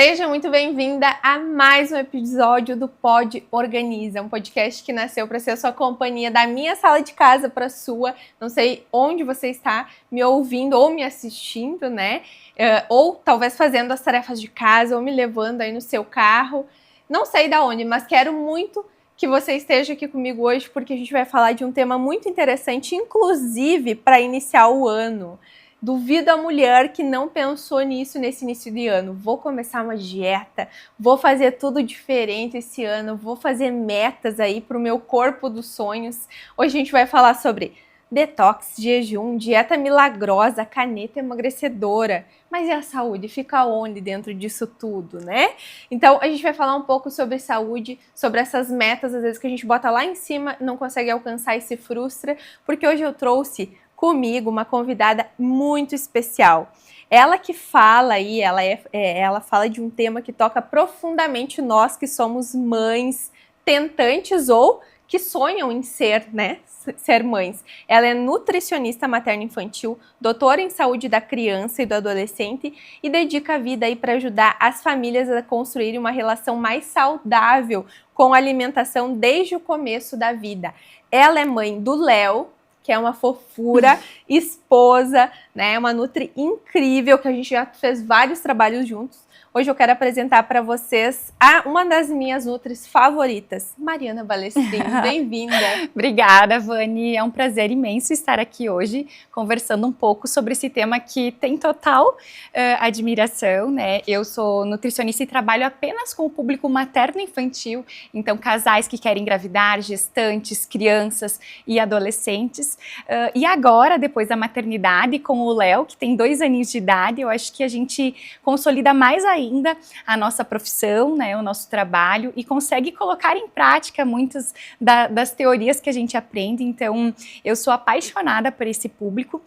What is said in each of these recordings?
Seja muito bem-vinda a mais um episódio do Pod Organiza, um podcast que nasceu para ser a sua companhia da minha sala de casa para a sua. Não sei onde você está me ouvindo ou me assistindo, né? Ou talvez fazendo as tarefas de casa ou me levando aí no seu carro. Não sei da onde, mas quero muito que você esteja aqui comigo hoje porque a gente vai falar de um tema muito interessante, inclusive para iniciar o ano. Duvido a mulher que não pensou nisso nesse início de ano. Vou começar uma dieta, vou fazer tudo diferente esse ano, vou fazer metas aí para o meu corpo dos sonhos. Hoje a gente vai falar sobre detox, jejum, dieta milagrosa, caneta emagrecedora. Mas e a saúde? Fica onde dentro disso tudo, né? Então a gente vai falar um pouco sobre saúde, sobre essas metas, às vezes que a gente bota lá em cima, não consegue alcançar e se frustra, porque hoje eu trouxe comigo uma convidada muito especial. Ela que fala aí, ela fala de um tema que toca profundamente nós que somos mães tentantes ou que sonham em ser, né, ser mães. Ela é nutricionista materno-infantil, doutora em saúde da criança e do adolescente e dedica a vida aí para ajudar as famílias a construírem uma relação mais saudável com a alimentação desde o começo da vida. Ela é mãe do Léo, que é uma fofura, esposa, né? Uma nutri incrível, que a gente já fez vários trabalhos juntos. Hoje eu quero apresentar para vocês uma das minhas nutris favoritas, Mariana Balestrin. Bem-vinda! Obrigada, Vani. É um prazer imenso estar aqui hoje conversando um pouco sobre esse tema que tem total admiração, né? Eu sou nutricionista e trabalho apenas com o público materno-infantil, então casais que querem engravidar, gestantes, crianças e adolescentes. E agora, depois da maternidade, com o Léo, que tem 2 aninhos de idade, eu acho que a gente consolida mais ainda a nossa profissão, né, o nosso trabalho e consegue colocar em prática muitas das teorias que a gente aprende. Então, eu sou apaixonada por esse público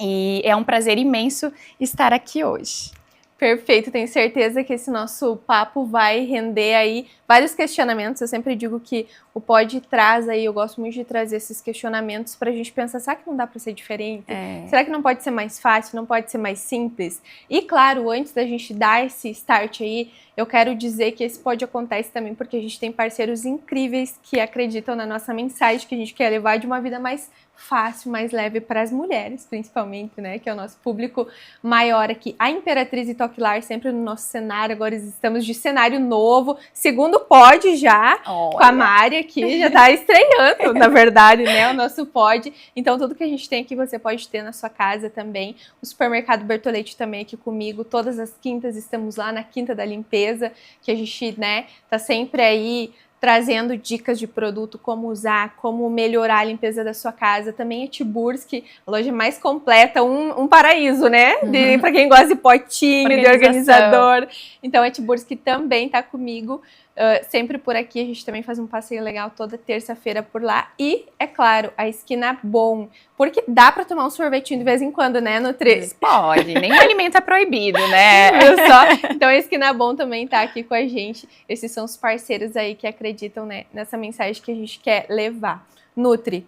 e é um prazer imenso estar aqui hoje. Perfeito, tenho certeza que esse nosso papo vai render aí vários questionamentos. Eu sempre digo que o Pod traz aí, eu gosto muito de trazer esses questionamentos pra gente pensar, será que não dá pra ser diferente? Será que não pode ser mais fácil, não pode ser mais simples? E claro, antes da gente dar esse start aí, eu quero dizer que esse Pod acontece também porque a gente tem parceiros incríveis que acreditam na nossa mensagem, que a gente quer levar de uma vida mais fácil, mais leve para as mulheres, principalmente, né, que é o nosso público maior aqui. A Imperatriz e Toquilar sempre no nosso cenário, agora estamos de cenário novo, segundo Pod já, com a Mari aqui, já tá estreando, na verdade, né, o nosso Pod. Então, tudo que a gente tem aqui você pode ter na sua casa também. O Supermercado Bertolete também aqui comigo, todas as quintas estamos lá na Quinta da Limpeza, que a gente, né, tá sempre aí trazendo dicas de produto, como usar, como melhorar a limpeza da sua casa. Também a Tiburski, a loja mais completa, um paraíso, né? Para quem gosta de potinho, de organizador. Então a Tiburski também tá comigo, sempre por aqui. A gente também faz um passeio legal toda terça-feira por lá. E, é claro, a Esquina Bom, porque dá para tomar um sorvetinho de vez em quando, né, Nutri? Pode, nenhum alimento é proibido, né? Viu só? Então a Esquina Bom também tá aqui com a gente. Esses são os parceiros aí que acreditam, né, nessa mensagem que a gente quer levar. Nutri,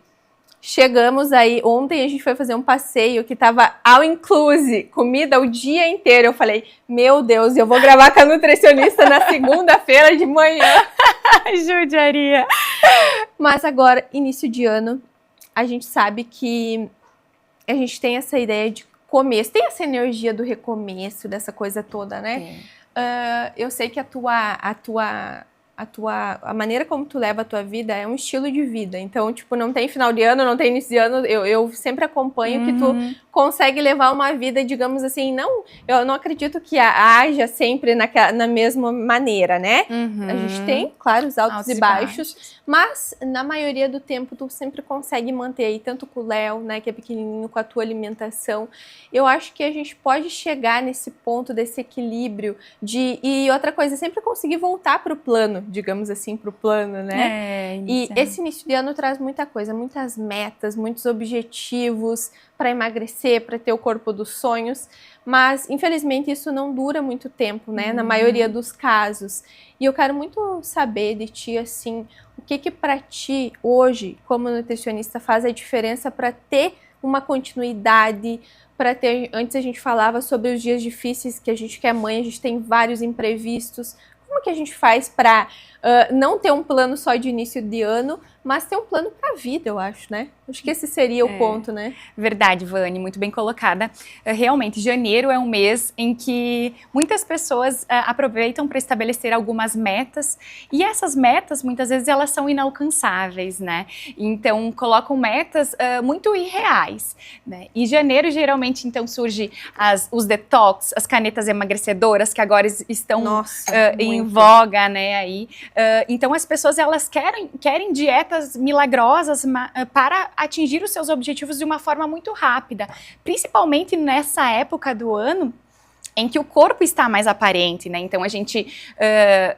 chegamos aí, ontem a gente foi fazer um passeio que tava all inclusive, comida o dia inteiro. Eu falei, meu Deus, eu vou gravar com a nutricionista na segunda-feira de manhã. Judiaria! Mas agora, início de ano, a gente sabe que a gente tem essa ideia de começo, tem essa energia do recomeço, dessa coisa toda, né? Eu sei que a maneira como tu leva a tua vida é um estilo de vida. Então, tipo, não tem final de ano, não tem início de ano. Eu sempre acompanho que tu consegue levar uma vida, digamos assim, eu não acredito que haja sempre na mesma maneira, né? A gente tem, claro, os altos e baixos, mas na maioria do tempo tu sempre consegue manter aí, tanto com o Léo, né, que é pequenininho, com a tua alimentação. Eu acho que a gente pode chegar nesse ponto desse equilíbrio e outra coisa, sempre conseguir voltar pro plano, digamos assim, pro plano, né? E esse início de ano traz muita coisa, muitas metas, muitos objetivos para emagrecer, para ter o corpo dos sonhos, mas infelizmente isso não dura muito tempo, né? Na maioria dos casos. E eu quero muito saber de ti, assim, o que para ti hoje, como nutricionista, faz a diferença para ter uma continuidade para ter... Antes a gente falava sobre os dias difíceis, que a gente que é mãe, a gente tem vários imprevistos. Como que a gente faz para não ter um plano só de início de ano, mas ter um plano para a vida, eu acho, né? Acho que esse seria o ponto, né? Verdade, Vani, muito bem colocada. Realmente, janeiro é um mês em que muitas pessoas aproveitam para estabelecer algumas metas, e essas metas, muitas vezes, elas são inalcançáveis, né? Então, colocam metas muito irreais, né? E janeiro, geralmente, então, surge os detox, as canetas emagrecedoras, que agora estão em voga, né, aí. Então, as pessoas, elas querem dietas milagrosas para atingir os seus objetivos de uma forma muito rápida, principalmente nessa época do ano em que o corpo está mais aparente, né? Então a gente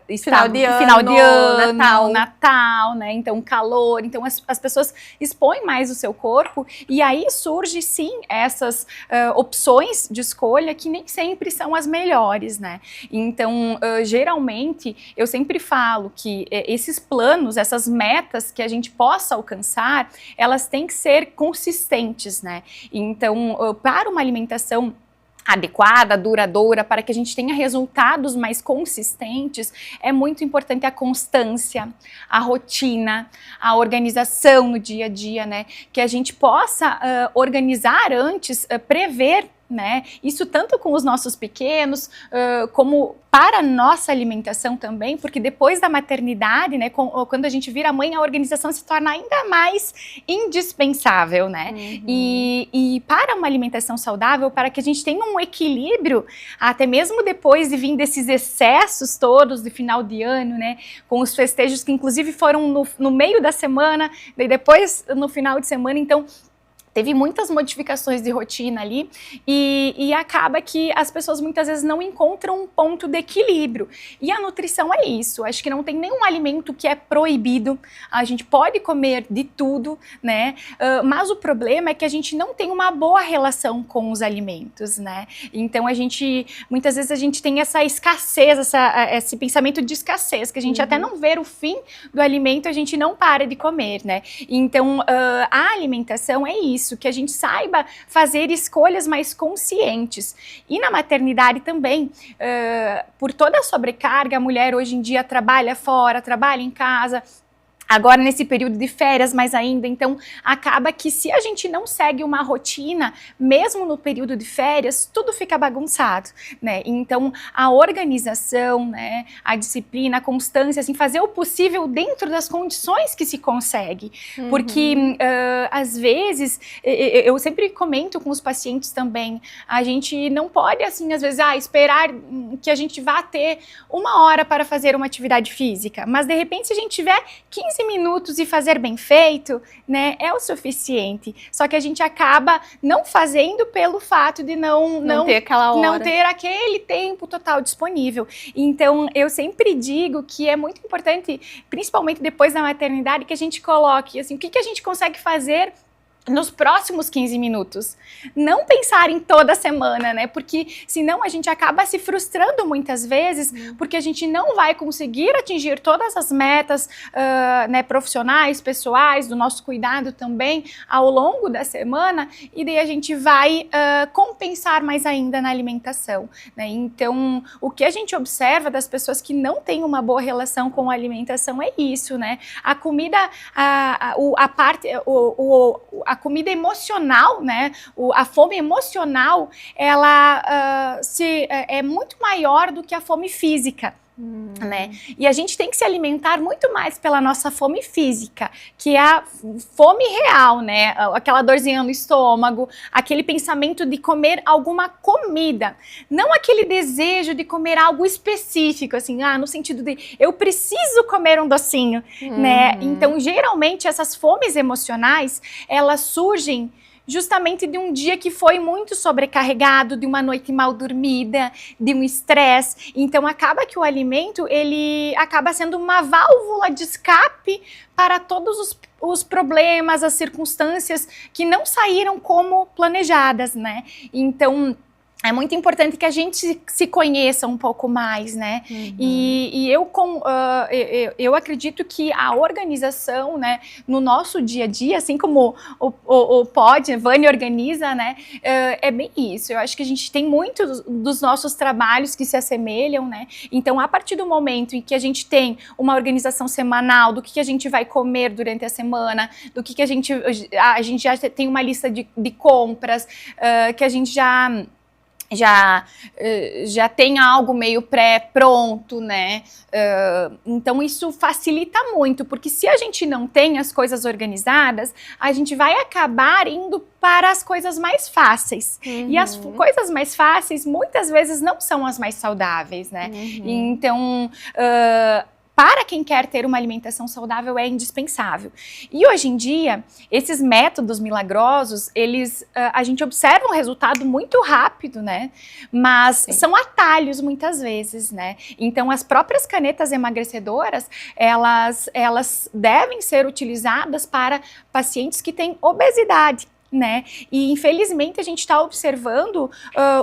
final de ano, Natal, né? Então calor, então as pessoas expõem mais o seu corpo, e aí surge sim essas opções de escolha que nem sempre são as melhores, né? Então geralmente eu sempre falo que esses planos, essas metas que a gente possa alcançar, elas têm que ser consistentes, né? Então para uma alimentação adequada, duradoura, para que a gente tenha resultados mais consistentes, é muito importante a constância, a rotina, a organização no dia a dia, né? Que a gente possa organizar antes, prever, né? Isso tanto com os nossos pequenos, como para a nossa alimentação também, porque depois da maternidade, né, quando a gente vira mãe, a organização se torna ainda mais indispensável, né? Uhum. E para uma alimentação saudável, para que a gente tenha um equilíbrio, até mesmo depois de vir desses excessos todos de final de ano, né, com os festejos que inclusive foram no meio da semana, daí depois no final de semana, então teve muitas modificações de rotina ali, e acaba que as pessoas muitas vezes não encontram um ponto de equilíbrio. E a nutrição é isso, acho que não tem nenhum alimento que é proibido, a gente pode comer de tudo, né? Mas o problema é que a gente não tem uma boa relação com os alimentos, né? Então muitas vezes a gente tem essa escassez, esse pensamento de escassez, que a gente até não ver o fim do alimento, a gente não para de comer, né? Então a alimentação é isso, que a gente saiba fazer escolhas mais conscientes. E na maternidade também, por toda a sobrecarga, a mulher hoje em dia trabalha fora, trabalha em casa, agora nesse período de férias mais ainda, então acaba que se a gente não segue uma rotina, mesmo no período de férias, tudo fica bagunçado, né? Então a organização, né, a disciplina, a constância, assim, fazer o possível dentro das condições que se consegue, porque às vezes, eu sempre comento com os pacientes também, a gente não pode, assim, às vezes, esperar que a gente vá ter 1 hora para fazer uma atividade física, mas de repente se a gente tiver 15 minutos e fazer bem feito, né, é o suficiente. Só que a gente acaba não fazendo pelo fato de não ter aquela hora, não ter aquele tempo total disponível. Então, eu sempre digo que é muito importante, principalmente depois da maternidade, que a gente coloque, assim, o que a gente consegue fazer nos próximos 15 minutos. Não pensar em toda semana, né? Porque senão a gente acaba se frustrando muitas vezes, porque a gente não vai conseguir atingir todas as metas né, profissionais, pessoais, do nosso cuidado também ao longo da semana, e daí a gente vai compensar mais ainda na alimentação, né? Então, o que a gente observa das pessoas que não têm uma boa relação com a alimentação é isso, né? A comida, a comida emocional, né, a fome emocional, ela é muito maior do que a fome física. Né? E a gente tem que se alimentar muito mais pela nossa fome física, que é a fome real, né? Aquela dorzinha no estômago, aquele pensamento de comer alguma comida, não aquele desejo de comer algo específico, assim, no sentido de eu preciso comer um docinho, né? Então, geralmente, essas fomes emocionais, elas surgem justamente de um dia que foi muito sobrecarregado, de uma noite mal dormida, de um estresse. Então acaba que o alimento, ele acaba sendo uma válvula de escape para todos os problemas, as circunstâncias que não saíram como planejadas, né? Então é muito importante que a gente se conheça um pouco mais, né? E eu acredito que a organização, né, no nosso dia a dia, assim como o Pod, a Vani organiza, né, é bem isso. Eu acho que a gente tem muitos dos nossos trabalhos que se assemelham, né? Então, a partir do momento em que a gente tem uma organização semanal do que a gente vai comer durante a semana, do que a gente já tem uma lista de compras, que a gente já tem algo meio pré-pronto, né? Então isso facilita muito, porque se a gente não tem as coisas organizadas, a gente vai acabar indo para as coisas mais fáceis. E as coisas mais fáceis muitas vezes não são as mais saudáveis, né? Então, para quem quer ter uma alimentação saudável é indispensável. E hoje em dia, esses métodos milagrosos, a gente observa um resultado muito rápido, né? Mas são atalhos muitas vezes, né? Então, as próprias canetas emagrecedoras, elas devem ser utilizadas para pacientes que têm obesidade, né? E infelizmente a gente está observando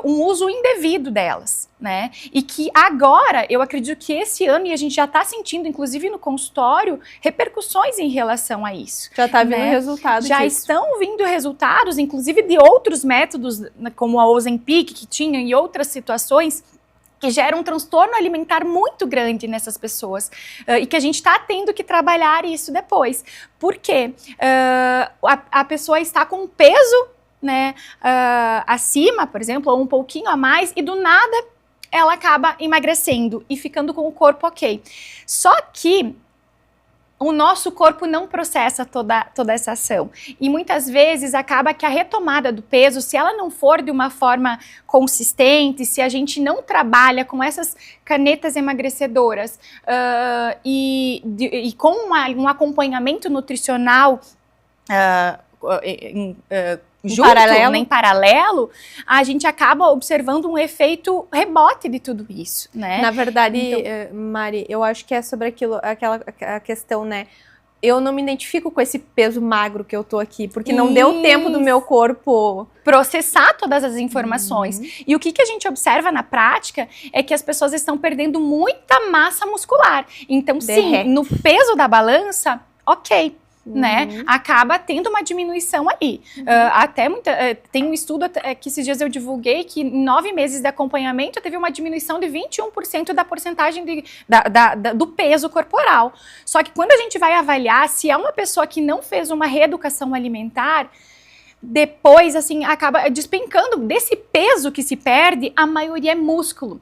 um uso indevido delas, né? E que agora, eu acredito que esse ano, e a gente já está sentindo, inclusive no consultório, repercussões em relação a isso. Já está vindo resultado Já disso. estão vindo resultados, inclusive de outros métodos, como a Ozempic, que tinha em outras situações, que gera um transtorno alimentar muito grande nessas pessoas, e que a gente está tendo que trabalhar isso depois. Por quê? A pessoa está com um peso, né, acima, por exemplo, ou um pouquinho a mais, e do nada ela acaba emagrecendo e ficando com o corpo ok. Só que o nosso corpo não processa toda essa ação. E muitas vezes acaba que a retomada do peso, se ela não for de uma forma consistente, se a gente não trabalha com essas canetas emagrecedoras e com um acompanhamento nutricional junto, né, em paralelo, a gente acaba observando um efeito rebote de tudo isso, né? Na verdade, então, Mari, eu acho que é sobre a questão, né? Eu não me identifico com esse peso magro que eu tô aqui, porque não deu tempo do meu corpo processar todas as informações. E o que a gente observa na prática é que as pessoas estão perdendo muita massa muscular. Então, sim, no peso da balança, ok, né? Acaba tendo uma diminuição aí. Até tem um estudo que esses dias eu divulguei que em 9 meses de acompanhamento teve uma diminuição de 21% da porcentagem do peso corporal. Só que quando a gente vai avaliar se é uma pessoa que não fez uma reeducação alimentar, depois assim acaba despencando desse peso que se perde, a maioria é músculo.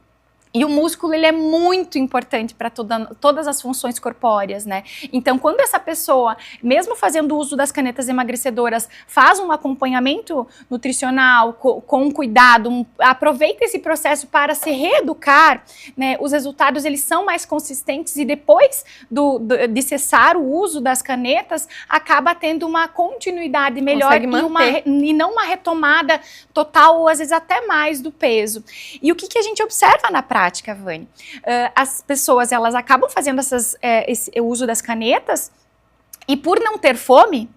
E o músculo, ele é muito importante para todas as funções corpóreas, né? Então, quando essa pessoa, mesmo fazendo uso das canetas emagrecedoras, faz um acompanhamento nutricional com cuidado, aproveita esse processo para se reeducar, né? Os resultados, eles são mais consistentes e depois de cessar o uso das canetas, acaba tendo uma continuidade melhor e não uma retomada total ou às vezes até mais do peso. E o que a gente observa na prática, Vani? As pessoas, elas acabam fazendo esse uso das canetas e por não ter fome,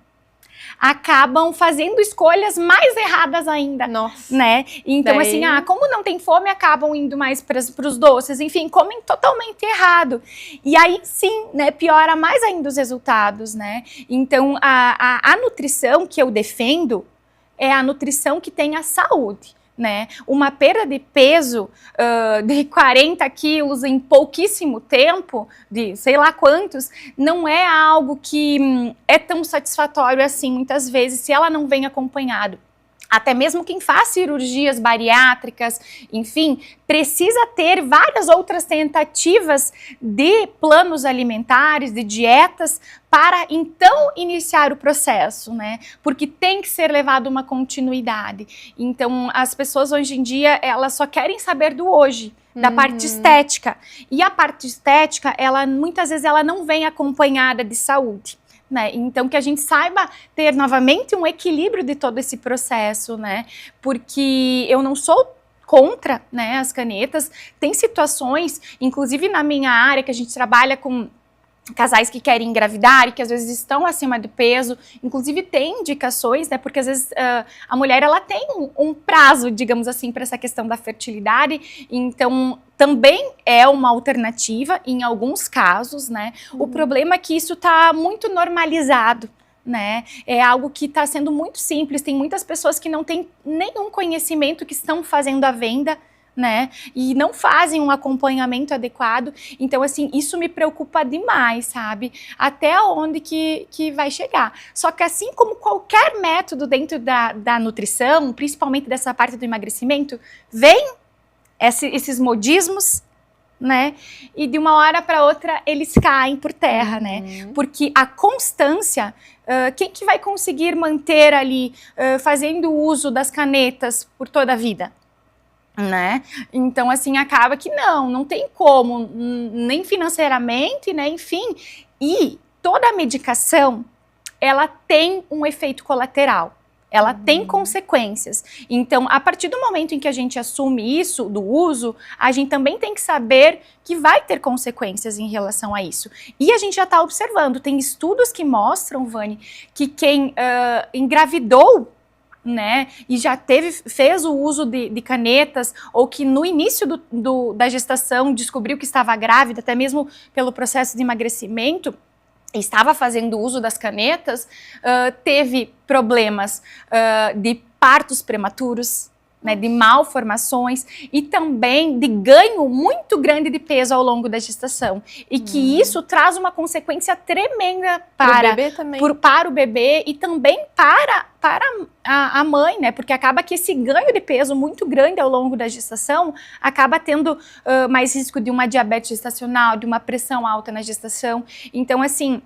acabam fazendo escolhas mais erradas ainda. Nossa. Né? Então, assim, como não tem fome, acabam indo mais para os doces, enfim, comem totalmente errado. E aí, sim, né, piora mais ainda os resultados, né? Então, a nutrição que eu defendo é a nutrição que tem a saúde. Né? Uma perda de peso de 40 quilos em pouquíssimo tempo, de sei lá quantos, não é algo que é tão satisfatório assim, muitas vezes, se ela não vem acompanhado. Até mesmo quem faz cirurgias bariátricas, enfim, precisa ter várias outras tentativas de planos alimentares, de dietas, para então iniciar o processo, né? Porque tem que ser levado uma continuidade. Então, as pessoas hoje em dia, elas só querem saber do hoje, da parte estética. E a parte estética, muitas vezes, ela não vem acompanhada de saúde. Né? Então, que a gente saiba ter novamente um equilíbrio de todo esse processo, né? Porque eu não sou contra, né, as canetas. Tem situações, inclusive na minha área, que a gente trabalha com casais que querem engravidar e que às vezes estão acima do peso, inclusive tem indicações, né, porque às vezes a mulher ela tem um prazo, digamos assim, para essa questão da fertilidade, então também é uma alternativa em alguns casos, né, o problema é que isso está muito normalizado, né, é algo que está sendo muito simples, tem muitas pessoas que não têm nenhum conhecimento que estão fazendo a venda, né, e não fazem um acompanhamento adequado, então assim, isso me preocupa demais, sabe, até onde que vai chegar. Só que assim como qualquer método dentro da nutrição, principalmente dessa parte do emagrecimento, vem esses modismos, né, e de uma hora para outra eles caem por terra, né, porque a constância, quem que vai conseguir manter ali, fazendo uso das canetas por toda a vida? Né? Então, assim, acaba que não tem como, nem financeiramente, né? Enfim, e toda a medicação, ela tem um efeito colateral, ela tem consequências. Então, a partir do momento em que a gente assume isso, do uso, a gente também tem que saber que vai ter consequências em relação a isso. E a gente já está observando, tem estudos que mostram, Vani, que quem engravidou, né, e já fez o uso de canetas, ou que no início da gestação descobriu que estava grávida, até mesmo pelo processo de emagrecimento, estava fazendo uso das canetas, teve problemas de partos prematuros, né, de malformações e também de ganho muito grande de peso ao longo da gestação. E que isso traz uma consequência tremenda para o bebê e também para a mãe, né? Porque acaba que esse ganho de peso muito grande ao longo da gestação acaba tendo mais risco de uma diabetes gestacional, de uma pressão alta na gestação. Então, assim,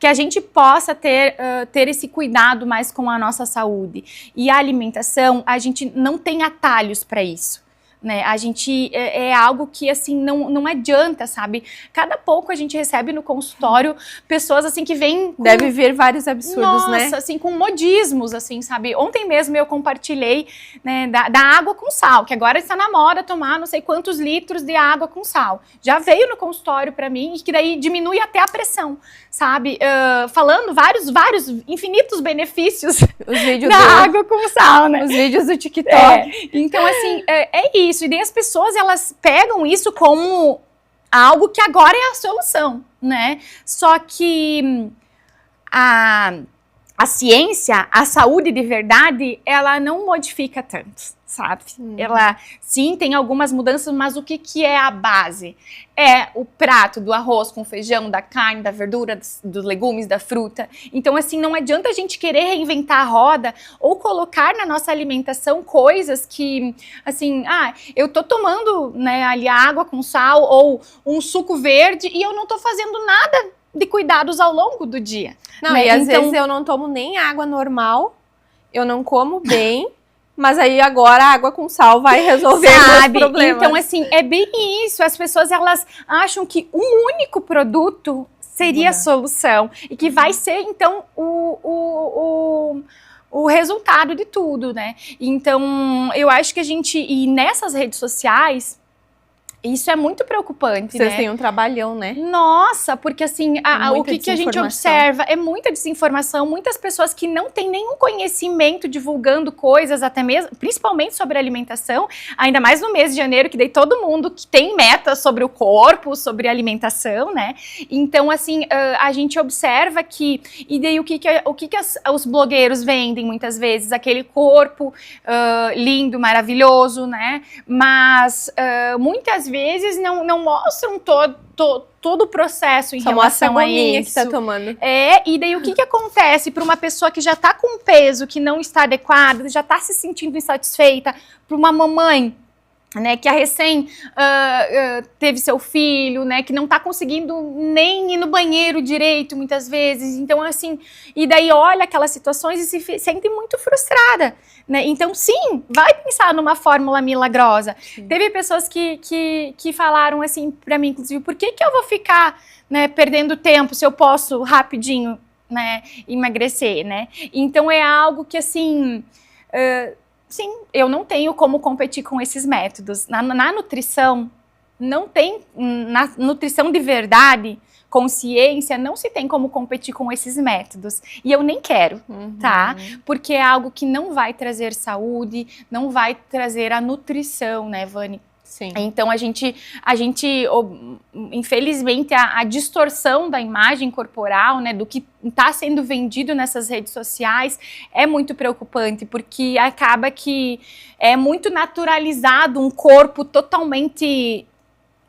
que a gente possa ter esse cuidado mais com a nossa saúde. E a alimentação, a gente não tem atalhos para isso, né? A gente é algo que assim não adianta, sabe? Cada pouco a gente recebe no consultório pessoas assim que vêm deve vir vários absurdos, né? Nossa, assim, com modismos, assim, sabe? Ontem mesmo eu compartilhei, né, da água com sal, que agora está na moda tomar não sei quantos litros de água com sal. Já veio no consultório para mim e que daí diminui até a pressão, sabe? Falando vários infinitos benefícios os vídeos da água com sal, né? Os vídeos do TikTok. Então, assim, é isso. E daí as pessoas, elas pegam isso como algo que agora é a solução, né? Só que a ciência, a saúde de verdade, ela não modifica tanto, sabe? Ela, sim, tem algumas mudanças, mas o que é a base? É o prato do arroz com feijão, da carne, da verdura, dos legumes, da fruta. Então, assim, não adianta a gente querer reinventar a roda ou colocar na nossa alimentação coisas que, assim, eu tô tomando, né, ali água com sal ou um suco verde e eu não tô fazendo nada de cuidados ao longo do dia. Não, né? E às vezes eu não tomo nem água normal, eu não como bem, mas aí agora a água com sal vai resolver os problemas. Então, assim, é bem isso. As pessoas, elas acham que um único produto seria a solução e que vai ser, então, o resultado de tudo, né? Então, eu acho que a gente, e nessas redes sociais, isso é muito preocupante, Vocês né? têm um trabalhão, né? Nossa, porque assim, o que a gente observa é muita desinformação, muitas pessoas que não têm nenhum conhecimento divulgando coisas, até mesmo, principalmente sobre alimentação, ainda mais no mês de janeiro, que daí todo mundo que tem metas sobre o corpo, sobre alimentação, né? Então, assim, a gente observa que, e daí o que os blogueiros vendem muitas vezes? Aquele corpo lindo, maravilhoso, né? Mas muitas vezes não mostram todo o processo em relação a isso. Que tá tomando. E daí o que acontece para uma pessoa que já tá com um peso que não está adequado, já tá se sentindo insatisfeita, para uma mamãe, né, que teve seu filho, né, que não tá conseguindo nem ir no banheiro direito muitas vezes, então assim, e daí olha aquelas situações e se sente muito frustrada, né, então sim, vai pensar numa fórmula milagrosa. Sim. Teve pessoas que falaram assim pra mim, inclusive, por que eu vou ficar, né, perdendo tempo se eu posso rapidinho, né, emagrecer, né, então é algo que assim... sim, eu não tenho como competir com esses métodos. Na nutrição, não tem, na nutrição de verdade, consciência, não se tem como competir com esses métodos. E eu nem quero, tá? Porque é algo que não vai trazer saúde, não vai trazer a nutrição, né, Vani? Sim. Então, infelizmente, a distorção da imagem corporal, né, do que está sendo vendido nessas redes sociais é muito preocupante, porque acaba que é muito naturalizado um corpo totalmente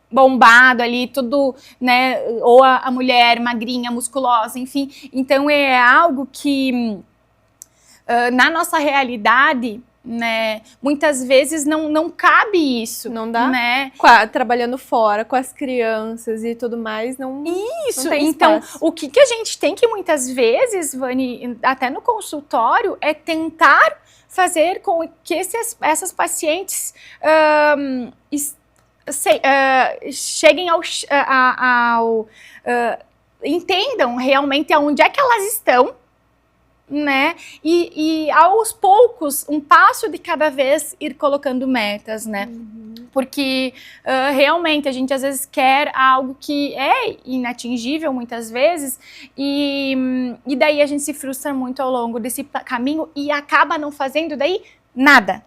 bombado ali, tudo, né, ou a mulher magrinha, musculosa, enfim. Então, é algo que, na nossa realidade, né, muitas vezes não cabe isso. Não dá? Né? Trabalhando fora, com as crianças e tudo mais, não. Isso, não tem então, espaço. o que a gente tem que muitas vezes, Vani, até no consultório, é tentar fazer com que essas pacientes cheguem entendam realmente aonde é que elas estão, né? E aos poucos, um passo de cada vez, ir colocando metas, né? Porque realmente a gente às vezes quer algo que é inatingível muitas vezes e daí a gente se frustra muito ao longo desse caminho e acaba não fazendo daí nada.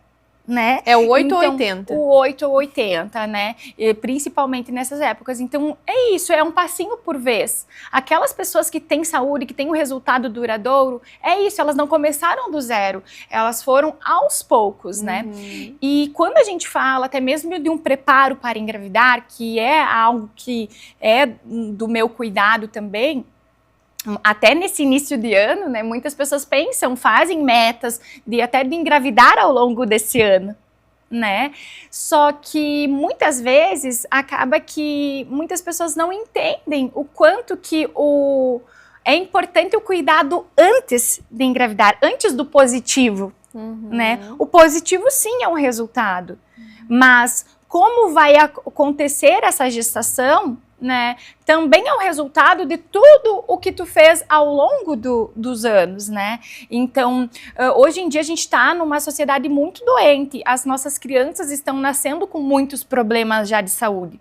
Né? É o 8 então, ou 80. O 8 ou 80, né? E, principalmente nessas épocas. Então, é isso, é um passinho por vez. Aquelas pessoas que têm saúde, que têm um resultado duradouro, é isso, elas não começaram do zero, elas foram aos poucos, né? E quando a gente fala até mesmo de um preparo para engravidar, que é algo que é do meu cuidado também, até nesse início de ano, né, muitas pessoas fazem metas até de engravidar ao longo desse ano, né? Só que muitas vezes acaba que muitas pessoas não entendem o quanto que é importante o cuidado antes de engravidar, antes do positivo, né? O positivo sim é um resultado, mas como vai acontecer essa gestação, né, também é o resultado de tudo o que tu fez ao longo dos anos, né? Então, hoje em dia a gente está numa sociedade muito doente, as nossas crianças estão nascendo com muitos problemas já de saúde.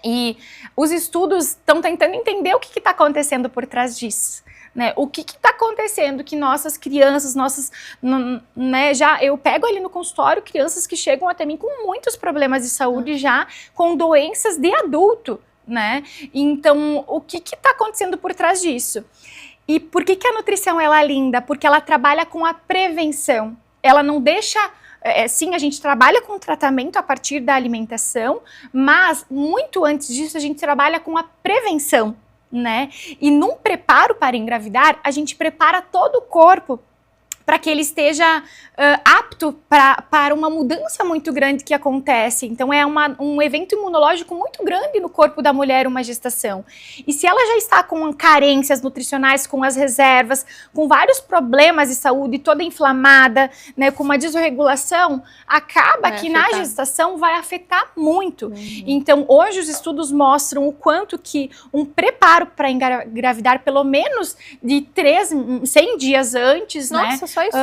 E os estudos estão tentando entender o que está acontecendo por trás disso. Né, o que está acontecendo que nossas crianças, né, eu pego ali no consultório crianças que chegam até mim com muitos problemas de saúde já, com doenças de adulto, né? Então, o que está acontecendo por trás disso? E por que a nutrição ela é linda? Porque ela trabalha com a prevenção. Ela não deixa... sim, a gente trabalha com o tratamento a partir da alimentação, mas muito antes disso a gente trabalha com a prevenção, né? E num preparo para engravidar, a gente prepara todo o corpo para que ele esteja apto para uma mudança muito grande que acontece. Então, é um evento imunológico muito grande no corpo da mulher, uma gestação. E se ela já está com carências nutricionais, com as reservas, com vários problemas de saúde, toda inflamada, né, com uma desregulação, acaba que na gestação vai afetar muito. Então, hoje os estudos mostram o quanto que um preparo para engravidar, pelo menos de 100 dias antes, Nossa, né? Só isso.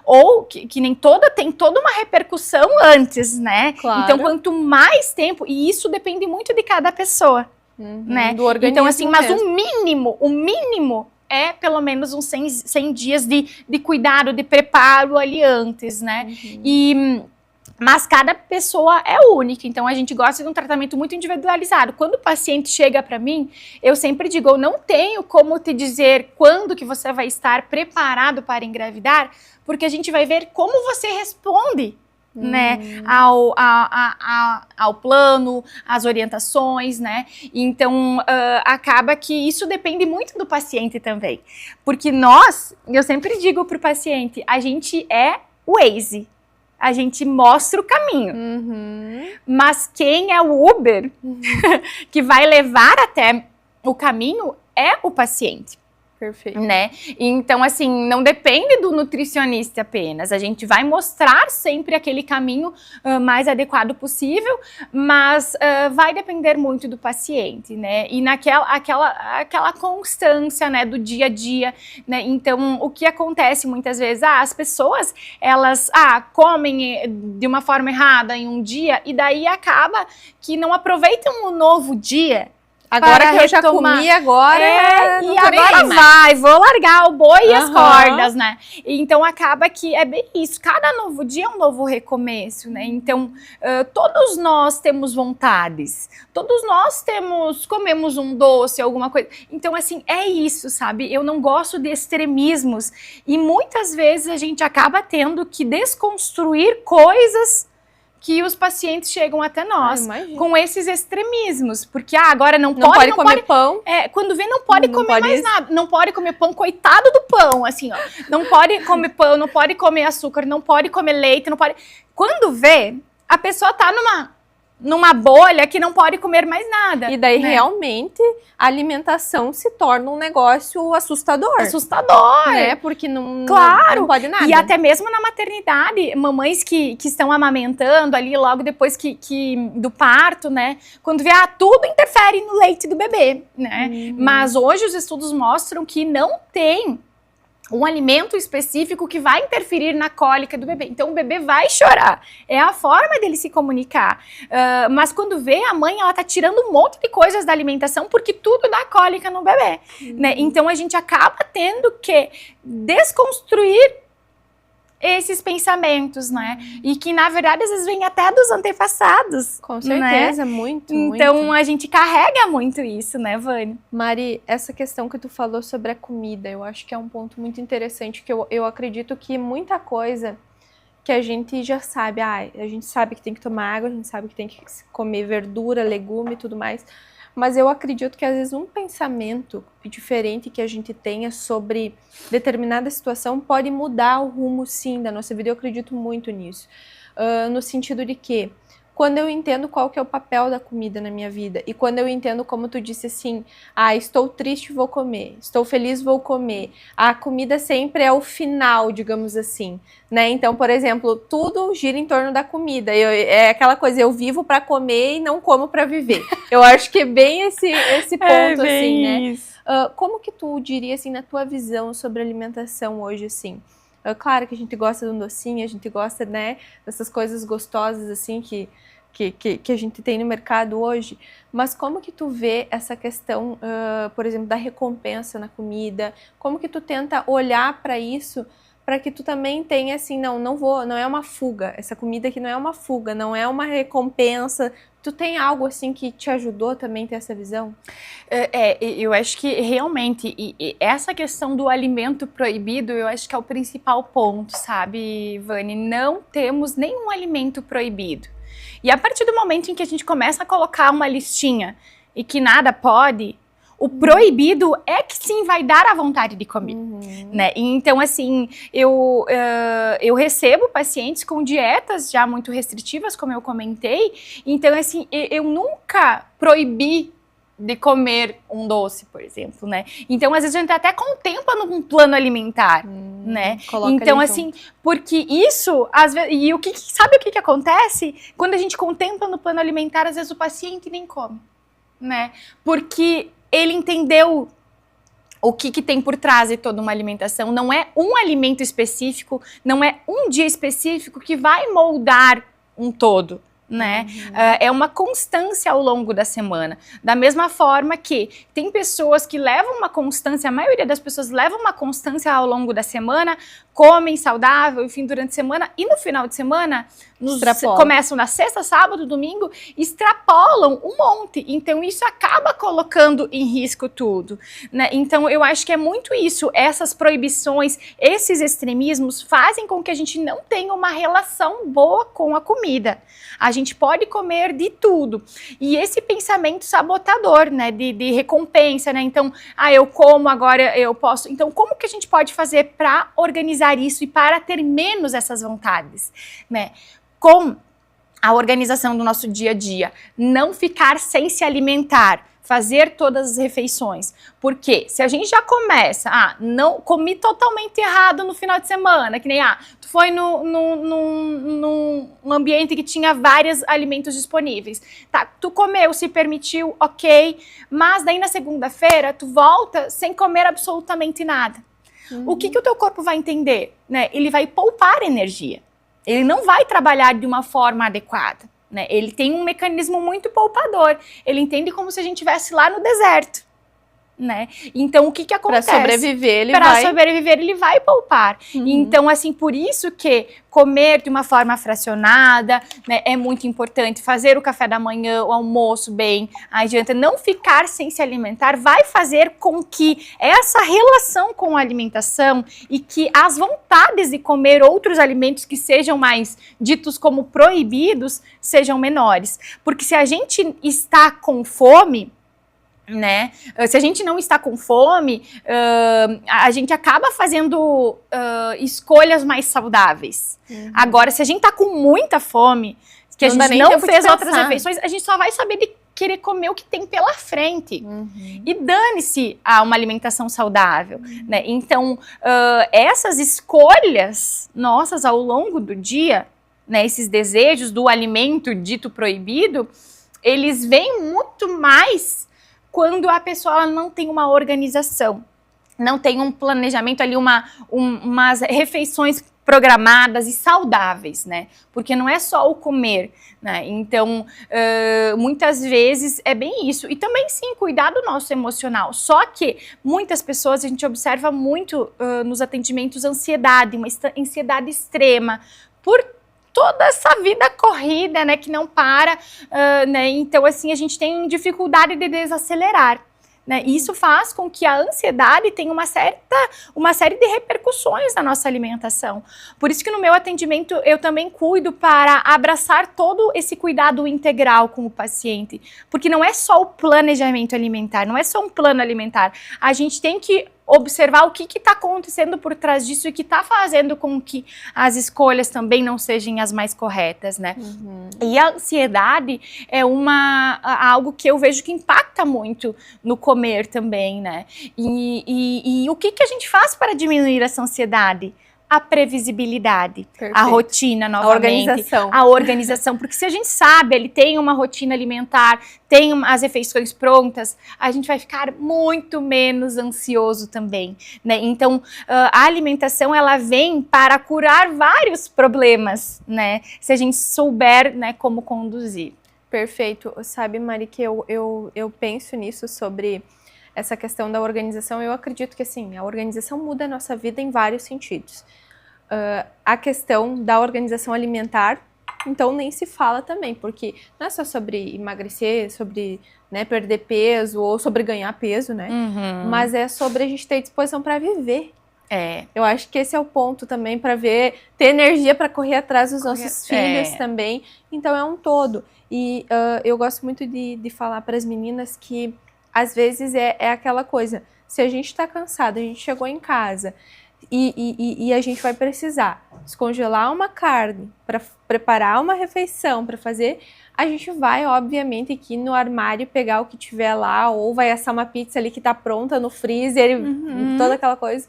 Ou que nem tem toda uma repercussão antes, né? Claro. Então, quanto mais tempo, e isso depende muito de cada pessoa, né? Do organismo então, assim, mas mesmo. o mínimo é pelo menos uns 100 dias de cuidado, de preparo ali antes, né? Mas cada pessoa é única, então a gente gosta de um tratamento muito individualizado. Quando o paciente chega para mim, eu sempre digo, eu não tenho como te dizer quando que você vai estar preparado para engravidar, porque a gente vai ver como você responde, né, ao plano, às orientações, né? Então, acaba que isso depende muito do paciente também. Porque eu sempre digo para o paciente, a gente é o Waze. A gente mostra o caminho, mas quem é o Uber que vai levar até o caminho é o paciente, Perfeito. Né? Então, assim, não depende do nutricionista apenas. A gente vai mostrar sempre aquele caminho mais adequado possível, mas vai depender muito do paciente, né? E aquela constância, né, do dia a dia, né? Então, o que acontece muitas vezes? As pessoas, elas comem de uma forma errada em um dia e daí acaba que não aproveitam o novo dia. Agora que eu já comi, agora e agora vou largar o boi e as cordas, né? Então acaba que é bem isso, cada novo dia é um novo recomeço, né? Então todos nós temos vontades, todos nós comemos um doce, alguma coisa. Então assim, é isso, sabe? Eu não gosto de extremismos e muitas vezes a gente acaba tendo que desconstruir coisas que os pacientes chegam até nós com esses extremismos, porque agora não pode comer pão. Quando vê não pode comer mais nada, não pode comer pão, coitado do pão, assim, ó, não pode comer pão, não pode comer açúcar, não pode comer leite, não pode. Quando vê, a pessoa tá numa bolha que não pode comer mais nada. E daí, realmente, a alimentação se torna um negócio assustador. Assustador. Né? Porque não pode nada. E até mesmo na maternidade, mamães que estão amamentando ali logo depois do parto, né? Quando vê, tudo interfere no leite do bebê, né? Mas hoje os estudos mostram que não tem um alimento específico que vai interferir na cólica do bebê. Então, o bebê vai chorar. É a forma dele se comunicar. Mas quando vê, a mãe, ela tá tirando um monte de coisas da alimentação porque tudo dá cólica no bebê. Né? Então, a gente acaba tendo que desconstruir esses pensamentos, né? E que, na verdade, às vezes vem até dos antepassados. Com certeza, né? Muito. Então, a gente carrega muito isso, né, Vânia? Mari, essa questão que tu falou sobre a comida, eu acho que é um ponto muito interessante, que eu acredito que muita coisa que a gente já sabe, a gente sabe que tem que tomar água, a gente sabe que tem que comer verdura, legume e tudo mais, mas eu acredito que às vezes um pensamento diferente que a gente tenha sobre determinada situação pode mudar o rumo, sim, da nossa vida. Eu acredito muito nisso. No sentido de que, quando eu entendo qual que é o papel da comida na minha vida, e quando eu entendo, como tu disse assim, estou triste, vou comer, estou feliz, vou comer, a comida sempre é o final, digamos assim, né? Então, por exemplo, tudo gira em torno da comida, é aquela coisa, eu vivo para comer e não como para viver. Eu acho que é bem esse ponto, assim, né? Isso. Como que tu diria, assim, na tua visão sobre alimentação hoje, assim? Claro que a gente gosta de um docinho, a gente gosta, né, dessas coisas gostosas, assim, que a gente tem no mercado hoje, mas como que tu vê essa questão, por exemplo, da recompensa na comida? Como que tu tenta olhar para isso, para que tu também tenha, assim, não é uma fuga, essa comida aqui não é uma fuga, não é uma recompensa. Tu tem algo, assim, que te ajudou também a ter essa visão? Eu acho que realmente, e essa questão do alimento proibido, eu acho que é o principal ponto, sabe, Vani? Não temos nenhum alimento proibido. E a partir do momento em que a gente começa a colocar uma listinha e que nada pode, o proibido é que sim vai dar a vontade de comer, né? Então, assim, eu recebo pacientes com dietas já muito restritivas, como eu comentei. Então, assim, eu nunca proibi de comer um doce, por exemplo, né? Então, às vezes, a gente até contempla num plano alimentar, né? Então, assim, porque isso, às vezes, e sabe o que acontece? Quando a gente contempla no plano alimentar, às vezes o paciente nem come, né? Porque ele entendeu o que tem por trás de toda uma alimentação. Não é um alimento específico, não é um dia específico que vai moldar um todo, né? É uma constância ao longo da semana. Da mesma forma que tem pessoas que levam uma constância, a maioria das pessoas levam uma constância ao longo da semana, comem saudável, enfim, durante a semana, e no final de semana começam na sexta, sábado, domingo, extrapolam um monte. Então isso acaba colocando em risco tudo, né? Então eu acho que é muito isso, essas proibições, esses extremismos fazem com que a gente não tenha uma relação boa com a comida. A gente pode comer de tudo. E esse pensamento sabotador, né, de recompensa, né? Então, eu como, agora eu posso. Então, como que a gente pode fazer para organizar isso e para ter menos essas vontades, né? Com a organização do nosso dia a dia, não ficar sem se alimentar, fazer todas as refeições. Porque se a gente já começa, não comi totalmente errado no final de semana, que nem, tu foi num ambiente que tinha vários alimentos disponíveis, tá, tu comeu, se permitiu, ok, mas daí na segunda-feira tu volta sem comer absolutamente nada. O que o teu corpo vai entender? Né? Ele vai poupar energia, ele não vai trabalhar de uma forma adequada. Né? Ele tem um mecanismo muito poupador. Ele entende como se a gente estivesse lá no deserto. Né? Então, o que acontece? Para sobreviver, ele vai poupar. Então, assim, por isso que comer de uma forma fracionada, né, é muito importante. Fazer o café da manhã, o almoço bem, a janta, não ficar sem se alimentar, vai fazer com que essa relação com a alimentação e que as vontades de comer outros alimentos que sejam mais ditos como proibidos, sejam menores. Porque se a gente está com fome, né? Se a gente não está com fome, a gente acaba fazendo escolhas mais saudáveis. Agora, se a gente está com muita fome, que a gente não fez outras refeições, a gente só vai saber de querer comer o que tem pela frente. E dane-se a uma alimentação saudável. Né? Então, essas escolhas nossas ao longo do dia, né, esses desejos do alimento dito proibido, eles vêm muito mais quando a pessoa não tem uma organização, não tem um planejamento ali, umas refeições programadas e saudáveis, né? Porque não é só o comer, né? Então, muitas vezes é bem isso. E também, sim, cuidar do nosso emocional. Só que muitas pessoas, a gente observa muito nos atendimentos ansiedade, uma ansiedade extrema, por toda essa vida corrida, né, que não para, né, então assim, a gente tem dificuldade de desacelerar, né, e isso faz com que a ansiedade tenha uma série de repercussões na nossa alimentação. Por isso que no meu atendimento eu também cuido para abraçar todo esse cuidado integral com o paciente, porque não é só o planejamento alimentar, não é só um plano alimentar, a gente tem que observar o que está acontecendo por trás disso e que está fazendo com que as escolhas também não sejam as mais corretas, né? E a ansiedade é algo que eu vejo que impacta muito no comer também, né? E o que a gente faz para diminuir essa ansiedade? A previsibilidade, perfeito, a rotina novamente, a organização, porque se a gente sabe, ele tem uma rotina alimentar, tem as refeições prontas, a gente vai ficar muito menos ansioso também, né? Então, a alimentação, ela vem para curar vários problemas, né? Se a gente souber, né, como conduzir. Perfeito. Sabe, Mari, que eu penso nisso sobre essa questão da organização. Eu acredito que, assim, a organização muda a nossa vida em vários sentidos. A questão da organização alimentar, então nem se fala também, porque não é só sobre emagrecer, sobre, né, perder peso ou sobre ganhar peso, né? Mas é sobre a gente ter disposição para viver. Eu acho que esse é o ponto também, para ter energia para correr atrás dos nossos filhos também. Então é um todo. E eu gosto muito de falar para as meninas que às vezes é aquela coisa, se a gente está cansado, a gente chegou em casa e a gente vai precisar descongelar uma carne para preparar uma refeição, para fazer, a gente vai, obviamente, aqui no armário pegar o que tiver lá, ou vai assar uma pizza ali que está pronta no freezer, toda aquela coisa.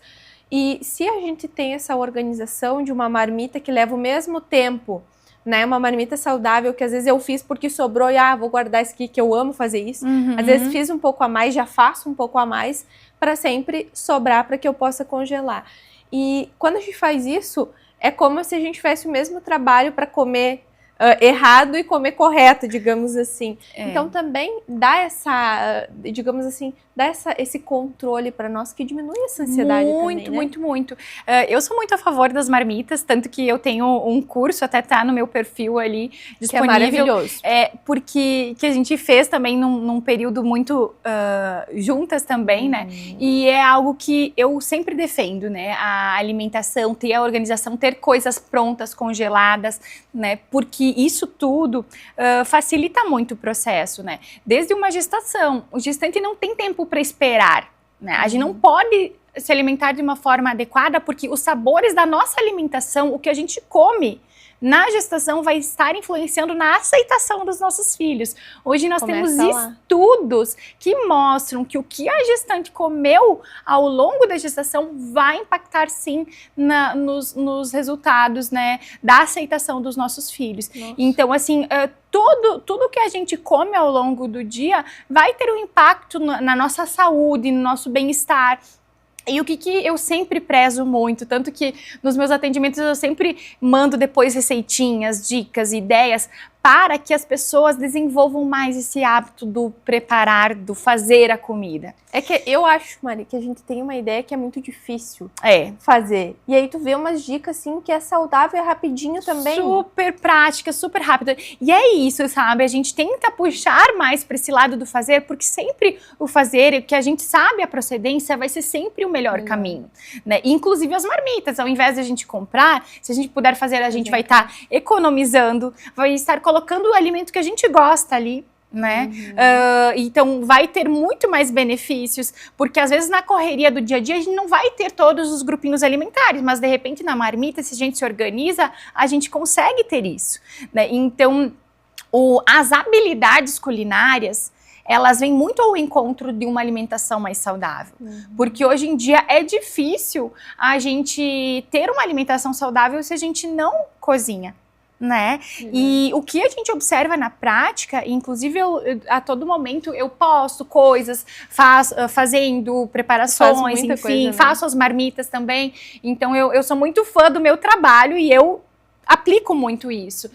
E se a gente tem essa organização de uma marmita que leva o mesmo tempo, né, uma marmita saudável que às vezes eu fiz porque sobrou e vou guardar isso aqui que eu amo fazer isso. Às vezes fiz um pouco a mais, já faço um pouco a mais para sempre sobrar para que eu possa congelar. E quando a gente faz isso, é como se a gente fizesse o mesmo trabalho para comer errado e comer correto, digamos assim. Então também dá essa, digamos assim, dá esse controle para nós que diminui essa ansiedade também, né? Muito. Eu sou muito a favor das marmitas, tanto que eu tenho um curso, até tá no meu perfil ali, disponível. Que é maravilhoso. Porque que a gente fez também num período muito juntas também, né? E é algo que eu sempre defendo, né? A alimentação, ter a organização, ter coisas prontas, congeladas, né? Porque isso tudo facilita muito o processo, né? Desde uma gestação, o gestante não tem tempo para esperar, né? A gente não pode se alimentar de uma forma adequada porque os sabores da nossa alimentação, o que a gente come, na gestação vai estar influenciando na aceitação dos nossos filhos. Hoje nós temos estudos que mostram que o que a gestante comeu ao longo da gestação vai impactar sim nos resultados, né, da aceitação dos nossos filhos. Nossa. Então, assim, tudo que a gente come ao longo do dia vai ter um impacto na nossa saúde, no nosso bem-estar. E o que eu sempre prezo muito, tanto que nos meus atendimentos eu sempre mando depois receitinhas, dicas, ideias, para que as pessoas desenvolvam mais esse hábito do preparar, do fazer a comida. É que eu acho, Mari, que a gente tem uma ideia que é muito difícil fazer. E aí tu vê umas dicas, assim, que é saudável e rapidinho também. Super prática, super rápida. E é isso, sabe? A gente tenta puxar mais para esse lado do fazer, porque sempre o fazer, o que a gente sabe a procedência, vai ser sempre o melhor caminho, né? Inclusive as marmitas, ao invés de a gente comprar, se a gente puder fazer, a gente vai estar economizando, vai estar colocando o alimento que a gente gosta ali, né? Então vai ter muito mais benefícios, porque às vezes na correria do dia a dia a gente não vai ter todos os grupinhos alimentares, mas de repente na marmita, se a gente se organiza, a gente consegue ter isso, né? Então as habilidades culinárias, elas vêm muito ao encontro de uma alimentação mais saudável. Porque hoje em dia é difícil a gente ter uma alimentação saudável se a gente não cozinha, né? E o que a gente observa na prática, inclusive a todo momento eu posto coisas, fazendo preparações, enfim, coisa, né? Faço as marmitas também. Então eu sou muito fã do meu trabalho e eu aplico muito isso,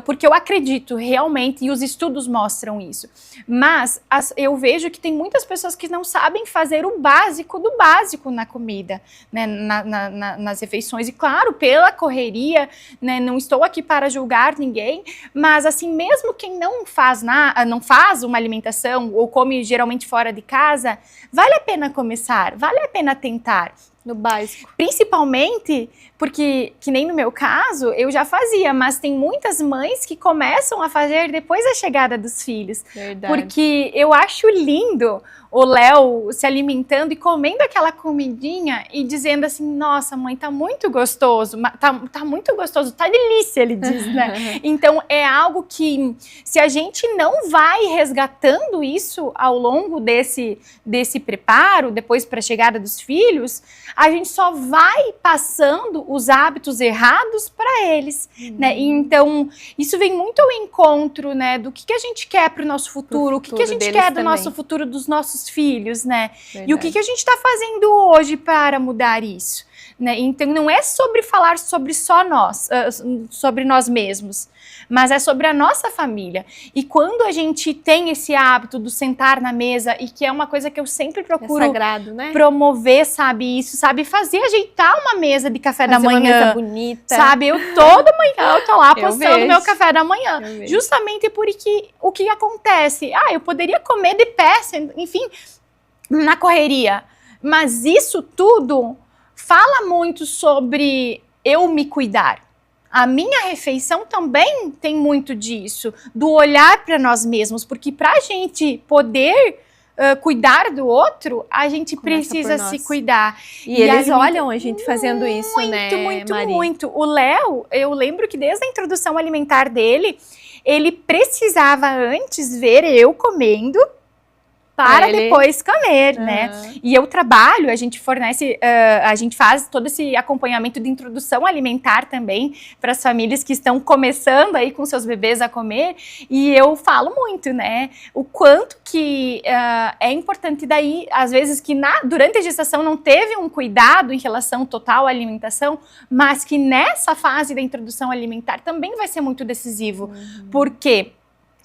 porque eu acredito realmente, e os estudos mostram isso. Mas eu vejo que tem muitas pessoas que não sabem fazer o básico do básico na comida, né, nas refeições. E claro, pela correria, né, não estou aqui para julgar ninguém, mas assim, mesmo quem não faz uma alimentação ou come geralmente fora de casa, vale a pena começar, vale a pena tentar. No básico. Principalmente porque, que nem no meu caso, eu já fazia, mas tem muitas mães que começam a fazer depois da chegada dos filhos. Verdade. Porque eu acho lindo o Léo se alimentando e comendo aquela comidinha e dizendo assim, nossa mãe, tá muito gostoso, tá muito gostoso, tá delícia, ele diz, né? Então é algo que, se a gente não vai resgatando isso ao longo desse preparo, depois para a chegada dos filhos, a gente só vai passando os hábitos errados para eles, né? Então, isso vem muito ao encontro, né, do que a gente quer para o nosso futuro, o que a gente quer do nosso futuro, dos nossos filhos, né? Verdade. E o que a gente está fazendo hoje para mudar isso, né? Então, não é sobre falar sobre só nós, sobre nós mesmos, mas é sobre a nossa família. E quando a gente tem esse hábito do sentar na mesa, e que é uma coisa que eu sempre procuro sagrado, né? Promover, sabe, isso, sabe, ajeitar uma mesa de café da manhã. Uma mesa bonita. Sabe, toda manhã eu tô lá postando meu café da manhã. Justamente porque o que acontece? Eu poderia comer de pé, enfim, na correria. Mas isso tudo fala muito sobre eu me cuidar. A minha refeição também tem muito disso, do olhar para nós mesmos, porque para a gente poder cuidar do outro, a gente precisa se cuidar. E eles olham a gente fazendo isso, né, Muito. O Léo, eu lembro que desde a introdução alimentar dele, ele precisava antes ver eu comendo, para depois comer, né? E eu trabalho, a gente fornece, a gente faz todo esse acompanhamento de introdução alimentar também para as famílias que estão começando aí com seus bebês a comer, e eu falo muito, né? O quanto que é importante daí, às vezes que durante a gestação não teve um cuidado em relação total à alimentação, mas que nessa fase da introdução alimentar também vai ser muito decisivo, porque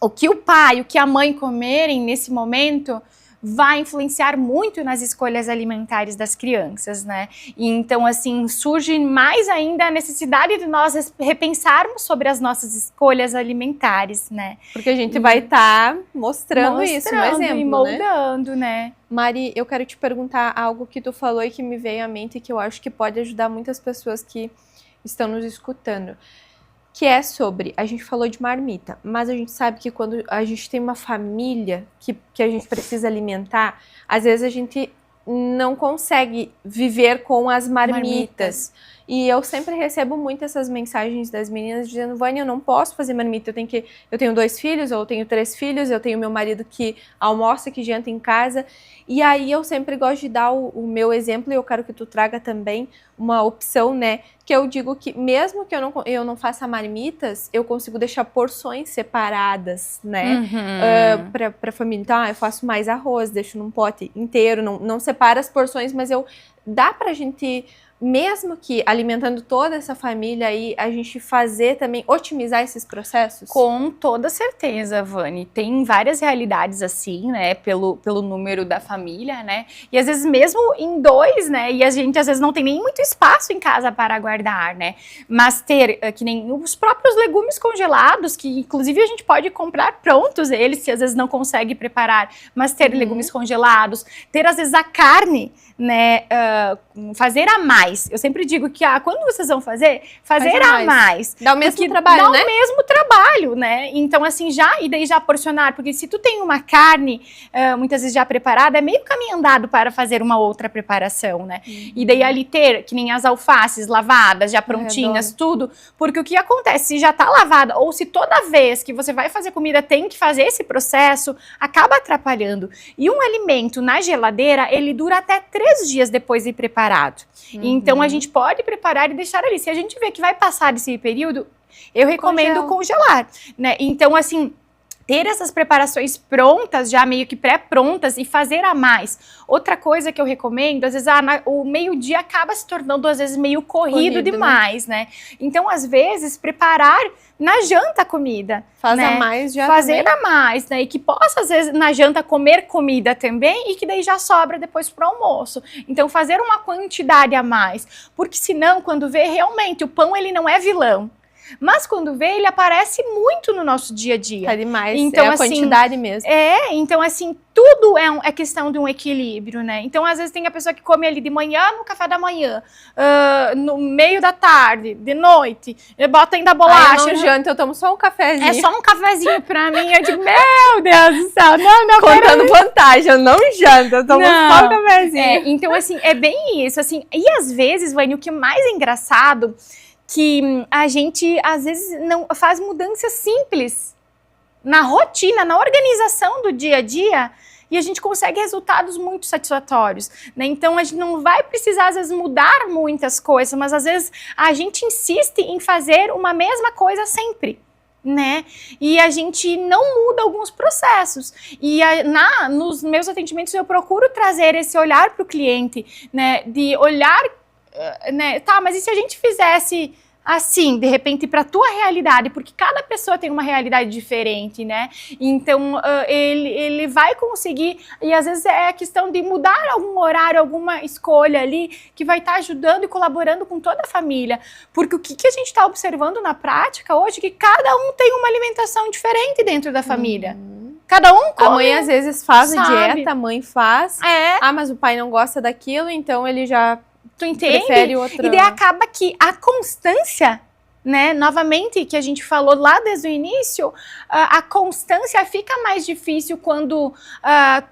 o que o pai, o que a mãe comerem nesse momento vai influenciar muito nas escolhas alimentares das crianças, né? E então, assim, surge mais ainda a necessidade de nós repensarmos sobre as nossas escolhas alimentares, né? Porque a gente vai estar mostrando isso, no exemplo, e moldando, né? Mari, eu quero te perguntar algo que tu falou e que me veio à mente e que eu acho que pode ajudar muitas pessoas que estão nos escutando. Que é sobre, a gente falou de marmita, mas a gente sabe que quando a gente tem uma família que a gente precisa alimentar, às vezes a gente não consegue viver com as marmitas. E eu sempre recebo muito essas mensagens das meninas dizendo, Vânia, eu não posso fazer marmita, eu tenho 2 filhos, ou eu tenho 3 filhos, eu tenho meu marido que almoça, que janta em casa. E aí eu sempre gosto de dar o meu exemplo, e eu quero que tu traga também uma opção, né? Que eu digo que mesmo que eu não faça marmitas, eu consigo deixar porções separadas, né? Pra família. Então, eu faço mais arroz, deixo num pote inteiro, não separo as porções, mas dá pra gente, mesmo que alimentando toda essa família aí, a gente fazer também, otimizar esses processos? Com toda certeza, Vani. Tem várias realidades assim, né, pelo número da família, né, e às vezes mesmo em 2, né, e a gente às vezes não tem nem muito espaço em casa para guardar, né, mas ter, que nem os próprios legumes congelados, que inclusive a gente pode comprar prontos eles, se às vezes não consegue preparar, mas ter legumes congelados, ter às vezes a carne, né, fazer a mais. Eu sempre digo que quando vocês vão fazer a mais. Dá o mesmo trabalho, dá né? Dá o mesmo trabalho, né? Então, assim, e daí já porcionar, porque se tu tem uma carne, muitas vezes já preparada, é meio caminho andado para fazer uma outra preparação, né? E daí ali ter, que nem as alfaces lavadas, já prontinhas, tudo, porque o que acontece, se já tá lavada, ou se toda vez que você vai fazer comida tem que fazer esse processo, acaba atrapalhando. E um alimento na geladeira, ele dura até 3 dias depois de preparado. Então, a gente pode preparar e deixar ali. Se a gente vê que vai passar esse período, eu recomendo congelar, né? Então, assim, ter essas preparações prontas, já meio que pré-prontas, e fazer a mais. Outra coisa que eu recomendo, às vezes o meio-dia acaba se tornando, às vezes, meio corrido demais, né? Então, às vezes, preparar na janta a comida. Fazer a mais já fazer também. A mais, né? E que possa, às vezes, na janta comer comida também, e que daí já sobra depois pro almoço. Então, fazer uma quantidade a mais. Porque senão, quando vê, realmente, o pão, ele não é vilão. Mas quando vê, ele aparece muito no nosso dia a dia. Tá demais, então, é a quantidade mesmo. Então assim, tudo é questão de um equilíbrio, né? Então, às vezes tem a pessoa que come ali de manhã, no café da manhã, no meio da tarde, de noite, bota ainda bolacha. Eu não janto, eu tomo só um cafezinho. É só um cafezinho pra mim, eu digo, meu Deus do céu, não. Contando vantagem, eu não janto, eu tomo só um cafezinho. Então, assim, é bem isso, assim, e às vezes, Vânia, o que é mais engraçado, que a gente, às vezes, não faz mudanças simples na rotina, na organização do dia a dia, e a gente consegue resultados muito satisfatórios, né? Então, a gente não vai precisar, às vezes, mudar muitas coisas, mas, às vezes, a gente insiste em fazer uma mesma coisa sempre, né? E a gente não muda alguns processos. E nos meus atendimentos, eu procuro trazer esse olhar para o cliente, né? De olhar, né? Tá, mas e se a gente fizesse assim, de repente, para a tua realidade, porque cada pessoa tem uma realidade diferente, né? Então, ele vai conseguir, e às vezes é a questão de mudar algum horário, alguma escolha ali, que vai estar ajudando e colaborando com toda a família. Porque o que a gente está observando na prática hoje é que cada um tem uma alimentação diferente dentro da família. Cada um come. A mãe às vezes faz a dieta, a mãe faz. Mas o pai não gosta daquilo, então ele já... Tu entende? E daí acaba que a constância, né, novamente, que a gente falou lá desde o início, a constância fica mais difícil quando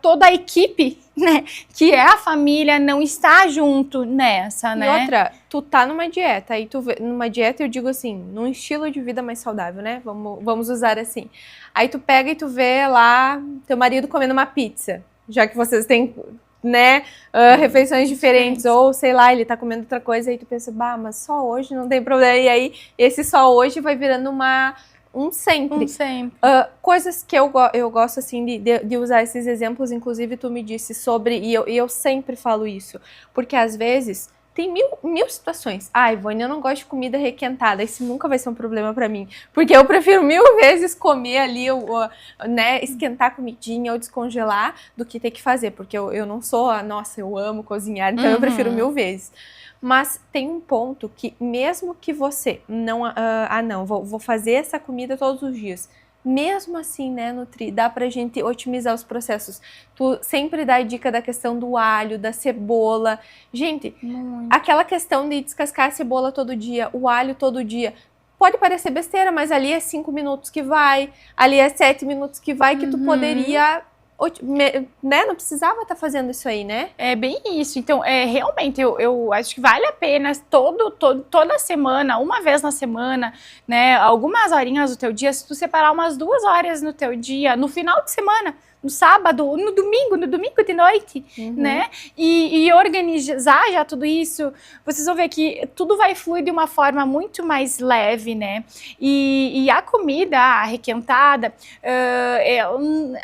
toda a equipe, né, que é a família, não está junto nessa, né? E outra, tu tá numa dieta, aí tu vê, numa dieta eu digo assim, num estilo de vida mais saudável, né? Vamos usar assim. Aí tu pega e tu vê lá teu marido comendo uma pizza, já que vocês têm... né, refeições diferentes, ou sei lá, ele tá comendo outra coisa, aí tu pensa, mas só hoje não tem problema, e aí esse só hoje vai virando um sempre. Coisas que eu gosto, assim, de usar esses exemplos, inclusive tu me disse sobre, e eu sempre falo isso, porque às vezes tem mil situações. Vânia, eu não gosto de comida requentada. Isso nunca vai ser um problema pra mim. Porque eu prefiro 1000 vezes comer ali, né, esquentar a comidinha ou descongelar, do que ter que fazer. Porque eu não sou nossa, eu amo cozinhar, então eu prefiro 1000 vezes. Mas tem um ponto que, mesmo que você não, vou fazer essa comida todos os dias. Mesmo assim, né, Nutri, dá pra gente otimizar os processos. Tu sempre dá a dica da questão do alho, da cebola. Gente, aquela questão de descascar a cebola todo dia, o alho todo dia, pode parecer besteira, mas ali é 5 minutos que vai, ali é 7 minutos que vai, que tu poderia né? Não precisava estar fazendo isso aí, né? É bem isso. Então, realmente, eu acho que vale a pena toda semana, uma vez na semana, né? Algumas horinhas do teu dia, se tu separar umas 2 horas no teu dia, no final de semana, no sábado, no domingo de noite, né? E organizar já tudo isso, vocês vão ver que tudo vai fluir de uma forma muito mais leve, né? E a comida requentada,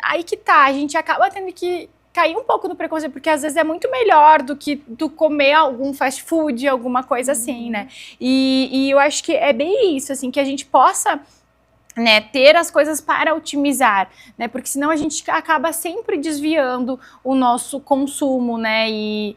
aí que tá, a gente acaba tendo que cair um pouco no preconceito, porque às vezes é muito melhor do que tu comer algum fast food, alguma coisa assim, né? E eu acho que é bem isso, assim, que a gente possa, né, ter as coisas para otimizar, né, porque senão a gente acaba sempre desviando o nosso consumo, né, e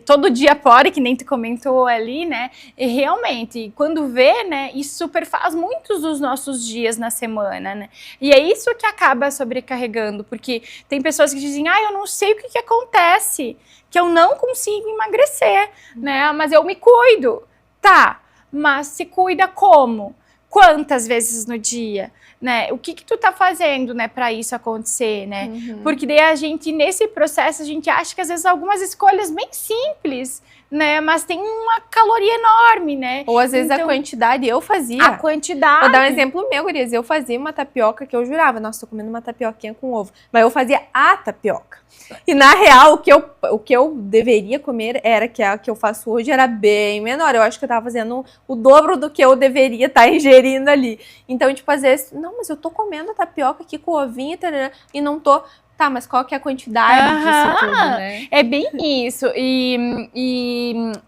todo dia fora, que nem tu comentou ali, né, e realmente, quando vê, né, isso superfaz muitos dos nossos dias na semana, né, e é isso que acaba sobrecarregando, porque tem pessoas que dizem, eu não sei o que acontece, que eu não consigo emagrecer, né, mas eu me cuido, tá, mas se cuida como? Quantas vezes no dia, né? O que tu tá fazendo, né, para isso acontecer, né? Porque daí a gente, nesse processo, a gente acha que às vezes algumas escolhas bem simples, né, mas tem uma caloria enorme, né? Ou às vezes a quantidade, eu fazia. A quantidade. Vou dar um exemplo meu, gurias. Eu fazia uma tapioca que eu jurava, nossa, tô comendo uma tapioquinha com ovo. Mas eu fazia a tapioca. E na real, o que eu deveria comer era que a que eu faço hoje era bem menor. Eu acho que eu tava fazendo o dobro do que eu deveria estar ingerindo ali. Então, tipo, às vezes, não, mas eu tô comendo a tapioca aqui com ovinho e não tô... Tá, mas qual que é a quantidade disso tudo, né? É bem isso. E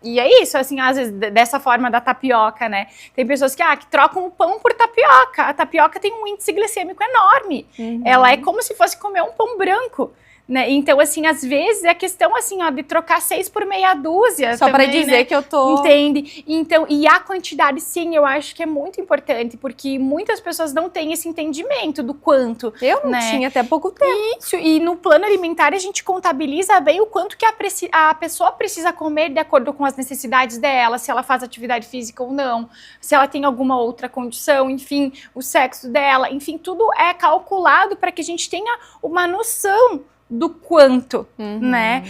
é isso, assim, às vezes, dessa forma da tapioca, né? Tem pessoas que trocam o pão por tapioca. A tapioca tem um índice glicêmico enorme. Ela é como se fosse comer um pão branco. Né? Então, assim, às vezes é questão, assim, de trocar 6 por meia dúzia. Só para dizer, né, que eu tô... Entende? Então, e a quantidade, sim, eu acho que é muito importante, porque muitas pessoas não têm esse entendimento do quanto. Eu não tinha até pouco tempo. Isso, e no plano alimentar a gente contabiliza bem o quanto que a pessoa precisa comer de acordo com as necessidades dela, se ela faz atividade física ou não, se ela tem alguma outra condição, enfim, o sexo dela, enfim, tudo é calculado para que a gente tenha uma noção do quanto, né?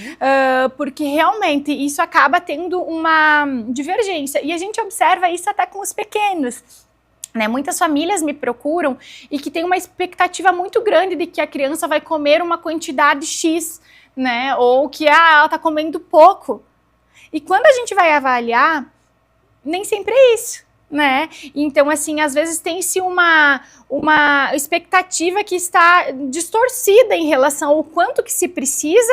Porque realmente isso acaba tendo uma divergência. E a gente observa isso até com os pequenos. Né? Muitas famílias me procuram e que tem uma expectativa muito grande de que a criança vai comer uma quantidade X, né? Ou que ela está comendo pouco. E quando a gente vai avaliar, nem sempre é isso. Né? Então, assim, às vezes tem-se uma expectativa que está distorcida em relação ao quanto que se precisa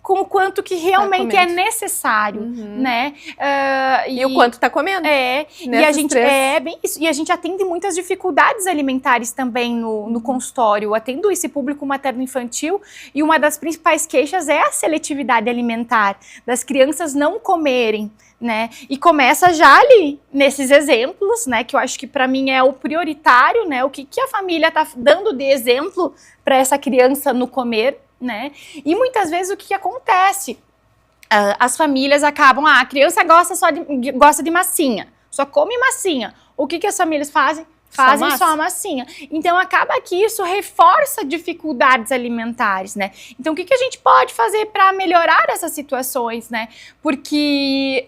com o quanto que realmente é necessário, né? E o quanto tá comendo. E a gente bem isso. E a gente atende muitas dificuldades alimentares também no consultório. Eu atendo esse público materno-infantil e uma das principais queixas é a seletividade alimentar, das crianças não comerem, né? E começa já ali, nesses exemplos, né? Que eu acho que para mim é o prioritário, né? O que a família tá dando de exemplo para essa criança no comer, né? E muitas vezes o que acontece? As famílias acabam, a criança gosta de massinha, só come massinha. O que as famílias fazem? Fazem só a massinha. Então, acaba que isso reforça dificuldades alimentares, né? Então, o que a gente pode fazer para melhorar essas situações, né? Porque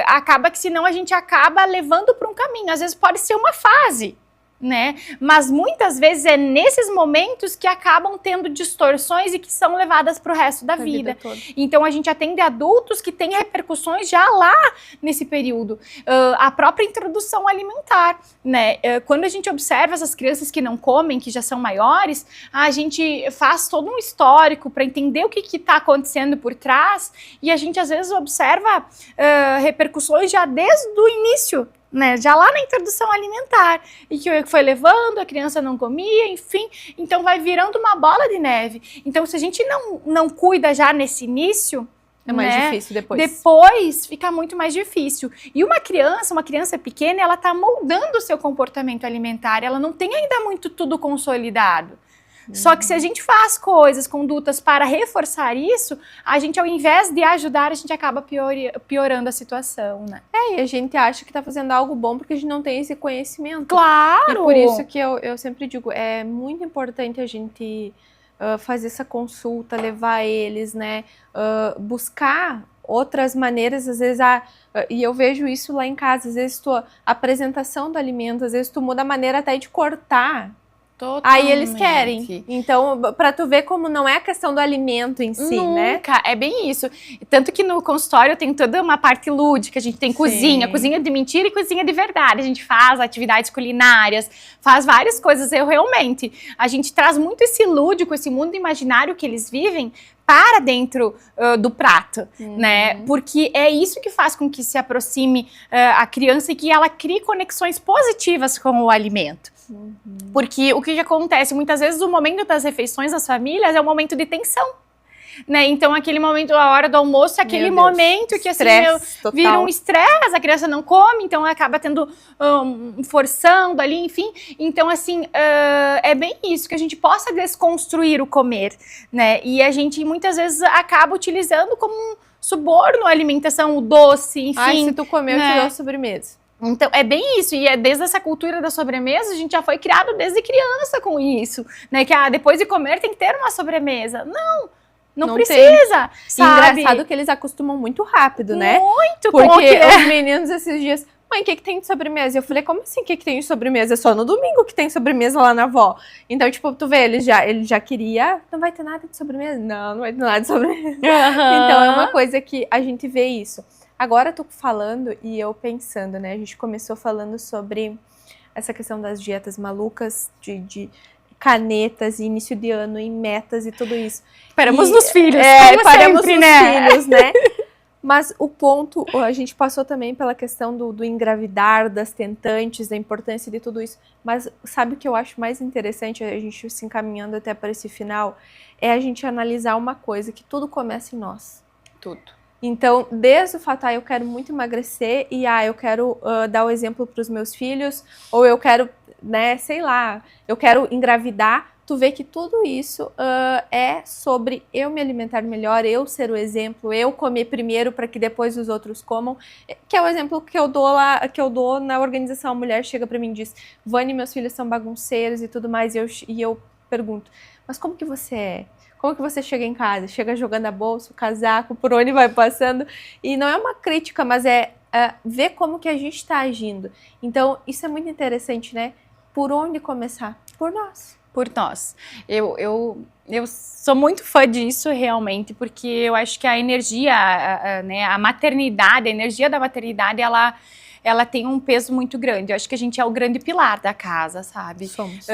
acaba que senão a gente acaba levando para um caminho. Às vezes pode ser uma fase, né? Mas muitas vezes é nesses momentos que acabam tendo distorções e que são levadas para o resto da vida. Então a gente atende adultos que têm repercussões já lá nesse período. A própria introdução alimentar, né? Quando a gente observa essas crianças que não comem, que já são maiores, a gente faz todo um histórico para entender o que está acontecendo por trás e a gente às vezes observa repercussões já desde o início, né, já lá na introdução alimentar, e que foi levando, a criança não comia, enfim, então vai virando uma bola de neve. Então, se a gente não cuida já nesse início, é mais difícil depois. Depois fica muito mais difícil. E uma criança pequena, ela tá moldando o seu comportamento alimentar, ela não tem ainda muito tudo consolidado. Só que se a gente faz coisas, condutas para reforçar isso, a gente, ao invés de ajudar, a gente acaba piorando a situação, né? E a gente acha que tá fazendo algo bom porque a gente não tem esse conhecimento. Claro! E por isso que eu sempre digo, é muito importante a gente fazer essa consulta, levar eles, né, buscar outras maneiras, às vezes, e eu vejo isso lá em casa, às vezes a apresentação do alimento, às vezes tu muda a maneira até de cortar. Totalmente. Aí eles querem. Então, pra tu ver como não é a questão do alimento em si, né? Nunca, é bem isso. Tanto que no consultório tem toda uma parte lúdica, a gente tem cozinha de mentira e cozinha de verdade. A gente faz atividades culinárias, faz várias coisas. A gente traz muito esse lúdico, esse mundo imaginário que eles vivem para dentro do prato, né? Porque é isso que faz com que se aproxime a criança e que ela crie conexões positivas com o alimento. Porque o que acontece, muitas vezes o momento das refeições das famílias é um momento de tensão, né? Então aquele momento, a hora do almoço, é aquele momento que assim, vira um estresse, a criança não come, então acaba tendo forçando ali, enfim. Então assim, é bem isso, que a gente possa desconstruir o comer, né? E a gente muitas vezes acaba utilizando como um suborno a alimentação, o doce, enfim. Ai, se tu comeu, né? te deu sobremesa. Então, é bem isso, e desde essa cultura da sobremesa, a gente já foi criado desde criança com isso, né, que depois de comer tem que ter uma sobremesa. Não precisa, sabe? Engraçado que eles acostumam muito rápido, né? Muito, porque os meninos esses dias, mãe, o que tem de sobremesa? Eu falei, como assim, o que tem de sobremesa? É só no domingo que tem sobremesa lá na avó. Então, tipo, tu vê, ele já queria, não vai ter nada de sobremesa? Não vai ter nada de sobremesa. Então, é uma coisa que a gente vê isso. Agora eu tô falando e eu pensando, né? A gente começou falando sobre essa questão das dietas malucas, de canetas, e início de ano, e metas e tudo isso. Paramos nos filhos, paramos nos filhos, né? Mas o ponto, a gente passou também pela questão do engravidar, das tentantes, da importância de tudo isso. Mas sabe o que eu acho mais interessante, a gente se encaminhando até para esse final, é a gente analisar uma coisa, que tudo começa em nós. Tudo. Então, desde o fato, eu quero muito emagrecer e eu quero dar o exemplo para os meus filhos, ou eu quero, né, sei lá, eu quero engravidar, tu vê que tudo isso é sobre eu me alimentar melhor, eu ser o exemplo, eu comer primeiro para que depois os outros comam, que é o exemplo que eu dou lá, que eu dou na organização. A mulher chega para mim e diz, Vani, meus filhos são bagunceiros e tudo mais, e eu pergunto, mas como que você é? Como que você chega em casa? Chega jogando a bolsa, o casaco, por onde vai passando. E não é uma crítica, mas é ver como que a gente está agindo. Então, isso é muito interessante, né? Por onde começar? Por nós. Por nós. Eu sou muito fã disso, realmente, porque eu acho que a energia, né, a maternidade, a energia da maternidade, ela tem um peso muito grande. Eu acho que a gente é o grande pilar da casa, sabe? Somos.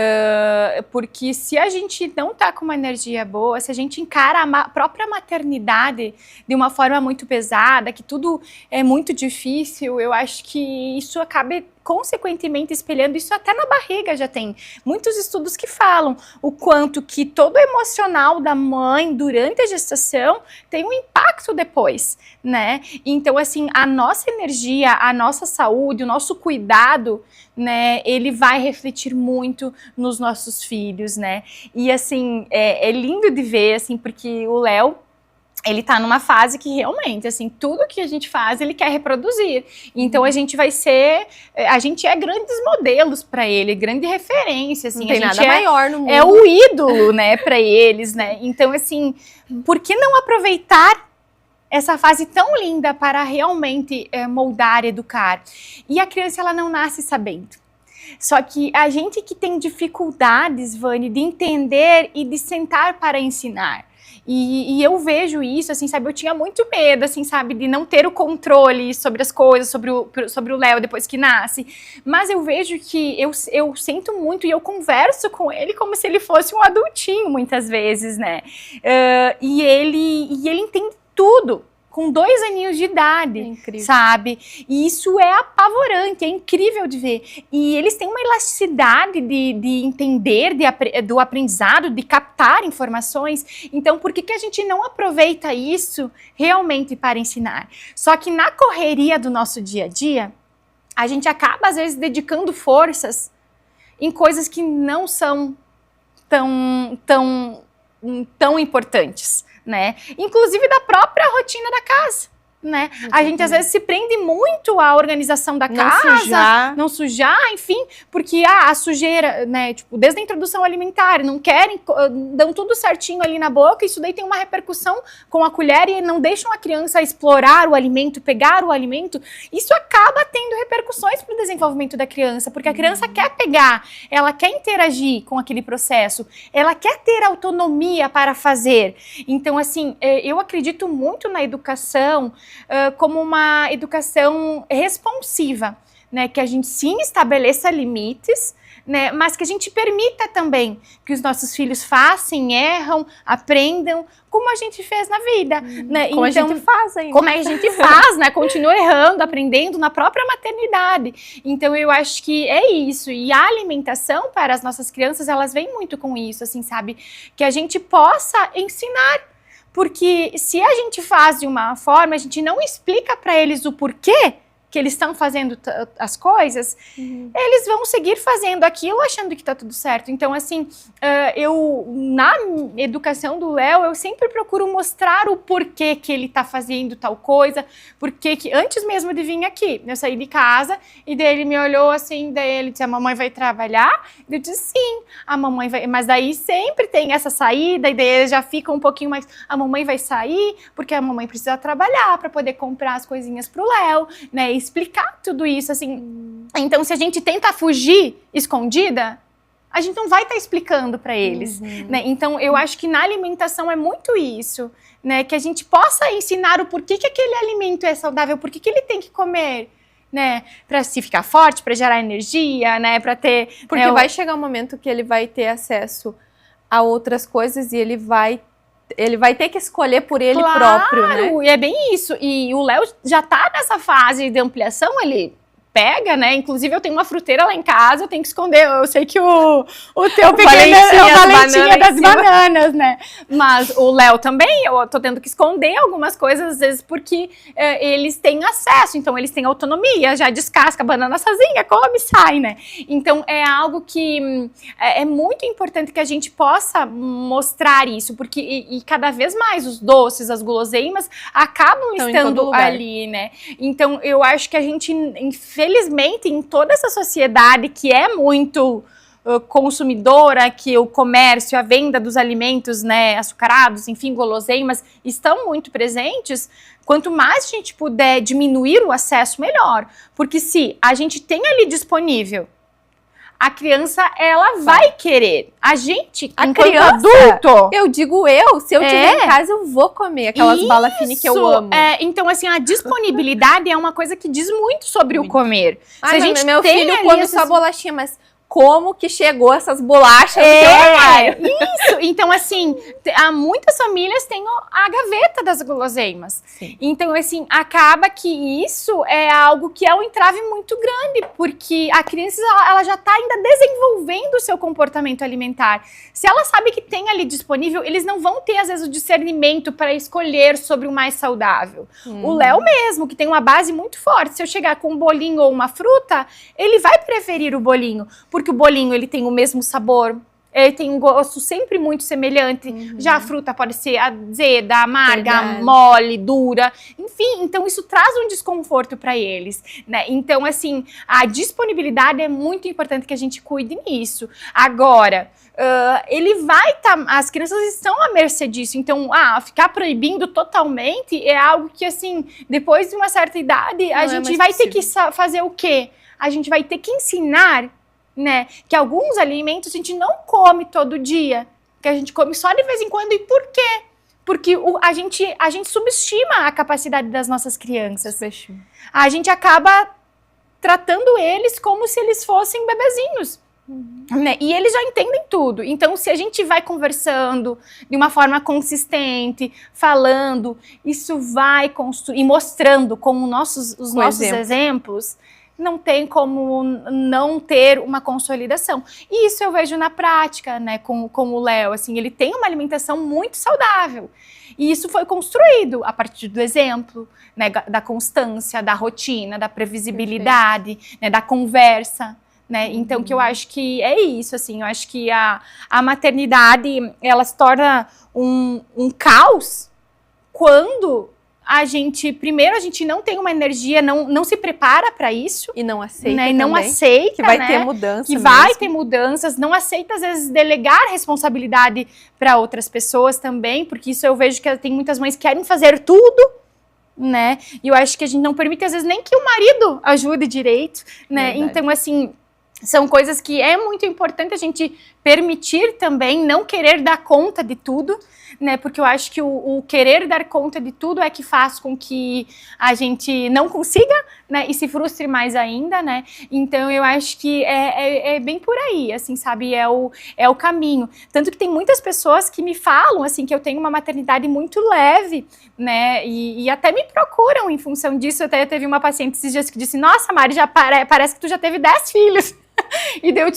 Porque se a gente não tá com uma energia boa, se a gente encara a própria maternidade de uma forma muito pesada, que tudo é muito difícil, eu acho que isso acaba consequentemente espelhando isso. Até na barriga já tem muitos estudos que falam o quanto que todo o emocional da mãe durante a gestação tem um impacto depois, né? Então, assim, a nossa energia, a nossa saúde, o nosso cuidado, né, ele vai refletir muito nos nossos filhos, né? E, assim, é lindo de ver, assim, porque o Léo, ele tá numa fase que realmente, assim, tudo que a gente faz, ele quer reproduzir. Então, a gente é grandes modelos para ele, grande referência, assim. Não tem a gente nada maior no mundo. É o ídolo, né, para eles, né? Então, assim, por que não aproveitar essa fase tão linda para realmente moldar, educar? E a criança, ela não nasce sabendo. Só que a gente que tem dificuldades, Vani, de entender e de sentar para ensinar. E eu vejo isso, assim, sabe, eu tinha muito medo, assim, sabe, de não ter o controle sobre as coisas, sobre o Léo depois que nasce, mas eu vejo que eu sinto muito e eu converso com ele como se ele fosse um adultinho, muitas vezes, né, e ele entende tudo. Com 2 aninhos de idade, sabe? E isso é apavorante, é incrível de ver. E eles têm uma elasticidade de entender, do aprendizado, de captar informações. Então, por que a gente não aproveita isso realmente para ensinar? Só que na correria do nosso dia a dia, a gente acaba, às vezes, dedicando forças em coisas que não são tão importantes, né? Inclusive da própria rotina da casa, né? A gente às vezes se prende muito à organização da casa, não sujar, enfim, porque a sujeira, né, tipo, desde a introdução alimentar, não querem, dão tudo certinho ali na boca, isso daí tem uma repercussão com a colher e não deixam a criança explorar o alimento, pegar o alimento, isso acaba tendo repercussões para o desenvolvimento da criança, porque a criança quer pegar, ela quer interagir com aquele processo, ela quer ter autonomia para fazer. Então, assim, eu acredito muito na educação como uma educação responsiva, né? Que a gente sim estabeleça limites, né? Mas que a gente permita também que os nossos filhos façam, erram, aprendam, como a gente fez na vida, né? Como então, a gente faz ainda. Como a gente faz, né? Continua errando, aprendendo na própria maternidade. Então, eu acho que é isso. E a alimentação para as nossas crianças, elas vêm muito com isso, assim, sabe? Que a gente possa ensinar. Porque se a gente faz de uma forma, a gente não explica para eles o porquê que eles estão fazendo as coisas, eles vão seguir fazendo aquilo achando que está tudo certo. Então, assim, na educação do Léo, eu sempre procuro mostrar o porquê que ele está fazendo tal coisa, porque que antes mesmo de vir aqui, eu saí de casa e daí ele me olhou assim, daí ele disse, a mamãe vai trabalhar? Eu disse, sim, a mamãe vai, mas daí sempre tem essa saída e daí ele já fica um pouquinho mais, a mamãe vai sair porque a mamãe precisa trabalhar para poder comprar as coisinhas pro Léo, né, explicar tudo isso, assim. Então, se a gente tenta fugir escondida, a gente não vai estar explicando para eles, né? Então, eu acho que na alimentação é muito isso, né? Que a gente possa ensinar o porquê que aquele alimento é saudável, porquê que ele tem que comer, né? Para se ficar forte, para gerar energia, né? Para ter... Porque vai chegar um momento que ele vai ter acesso a outras coisas e ele vai ter que escolher por ele próprio, né? E é bem isso. E o Léo já tá nessa fase de ampliação, ele pega, né? Inclusive, eu tenho uma fruteira lá em casa, eu tenho que esconder. Eu sei que o teu pequeno é o Valentinha das bananas, né? Mas o Léo também, eu tô tendo que esconder algumas coisas, às vezes, porque eles têm acesso, então eles têm autonomia, já descasca a banana sozinha, come e sai, né? Então, é algo que é muito importante que a gente possa mostrar isso, porque e cada vez mais os doces, as guloseimas, acabam estando ali, né? Então, eu acho que a gente, infelizmente, em toda essa sociedade que é muito consumidora, que o comércio, a venda dos alimentos, né, açucarados, enfim, guloseimas, estão muito presentes, quanto mais a gente puder diminuir o acesso, melhor. Porque se a gente tem ali disponível, a criança, ela vai querer. A gente, enquanto adulto... Eu digo se eu estiver em casa, eu vou comer aquelas balafine que eu amo. Então, assim, a disponibilidade é uma coisa que diz muito sobre o comer. Se a gente meu filho come só bolachinha, mas como que chegou essas bolachas? Isso! Então, assim, muitas famílias têm a gaveta das guloseimas. Sim. Então, assim, acaba que isso é algo que é um entrave muito grande, porque a criança, ela já está ainda desenvolvendo o seu comportamento alimentar. Se ela sabe que tem ali disponível, eles não vão ter, às vezes, o discernimento para escolher sobre o mais saudável. O Léo mesmo, que tem uma base muito forte, se eu chegar com um bolinho ou uma fruta, ele vai preferir o bolinho, porque o bolinho, ele tem o mesmo sabor, ele tem um gosto sempre muito semelhante. Já a fruta pode ser azeda, amarga, mole, dura, enfim, então isso traz um desconforto para eles, né? Então, assim, a disponibilidade é muito importante que a gente cuide nisso. Agora, ele vai as crianças estão à mercê disso, então, ficar proibindo totalmente é algo que, assim, depois de uma certa idade, a gente vai ter que fazer o quê? A gente vai ter que ensinar, né, que alguns alimentos a gente não come todo dia, que a gente come só de vez em quando. E por quê? Porque a gente subestima a capacidade das nossas crianças. A gente acaba tratando eles como se eles fossem bebezinhos. Né? E eles já entendem tudo. Então, se a gente vai conversando de uma forma consistente, falando, isso vai construir e mostrando como os nossos exemplos, não tem como não ter uma consolidação. E isso eu vejo na prática, né, com o Léo, assim, ele tem uma alimentação muito saudável. E isso foi construído a partir do exemplo, né, da constância, da rotina, da previsibilidade, né, da conversa, né? Então, que eu acho que é isso, assim, eu acho que a maternidade, ela se torna um caos quando primeiro, a gente não tem uma energia, não se prepara para isso. E não aceita, né? E não também, aceita, que vai né? ter mudança que mesmo. vai ter mudanças, não aceita às vezes delegar responsabilidade para outras pessoas também, porque isso eu vejo que tem muitas mães que querem fazer tudo, né? E eu acho que a gente não permite às vezes nem que o marido ajude direito, né? Verdade. Então assim, são coisas que é muito importante a gente permitir também, não querer dar conta de tudo, né? Porque eu acho que o querer dar conta de tudo é que faz com que a gente não consiga, né? E se frustre mais ainda, né? Então eu acho que é bem por aí, assim, sabe? É o caminho. Tanto que tem muitas pessoas que me falam, assim, que eu tenho uma maternidade muito leve, né? E até me procuram em função disso. Até teve uma paciente esses dias que disse: nossa, Mari, já parece que tu já teve 10 filhos. E deu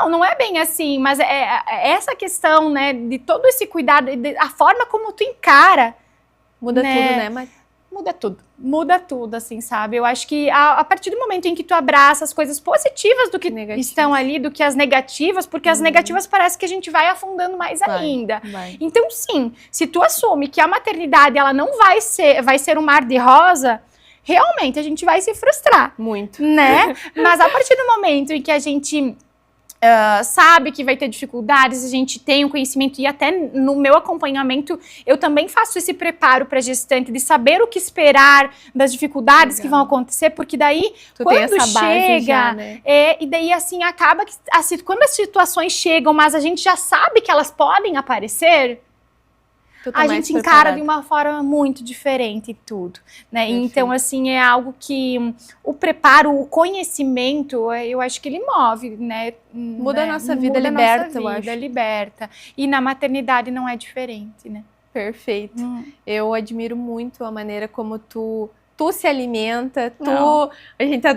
não é bem assim, mas é essa questão, né, de todo esse cuidado, a forma como tu encara. Muda tudo, né, Mari? Muda tudo, assim, sabe? Eu acho que a partir do momento em que tu abraça as coisas positivas do que estão ali, do que as negativas, porque as negativas parece que a gente vai afundando mais ainda. Então, sim, se tu assume que a maternidade, ela não vai ser um mar de rosa, realmente a gente vai se frustrar. Muito. Né? Mas a partir do momento em que a gente sabe que vai ter dificuldades, a gente tem um conhecimento, e até no meu acompanhamento eu também faço esse preparo para gestante, de saber o que esperar das dificuldades que vão acontecer, porque daí tu quando tem essa base chega, já, né? E daí assim acaba que assim, quando as situações chegam, mas a gente já sabe que elas podem aparecer, a gente encara de uma forma muito diferente tudo, né? Então, assim, é algo que o preparo, o conhecimento, eu acho que ele move, né? Muda a nossa vida, liberta, eu acho. Liberta. E na maternidade não é diferente, né? Perfeito. Eu admiro muito a maneira como tu se alimenta,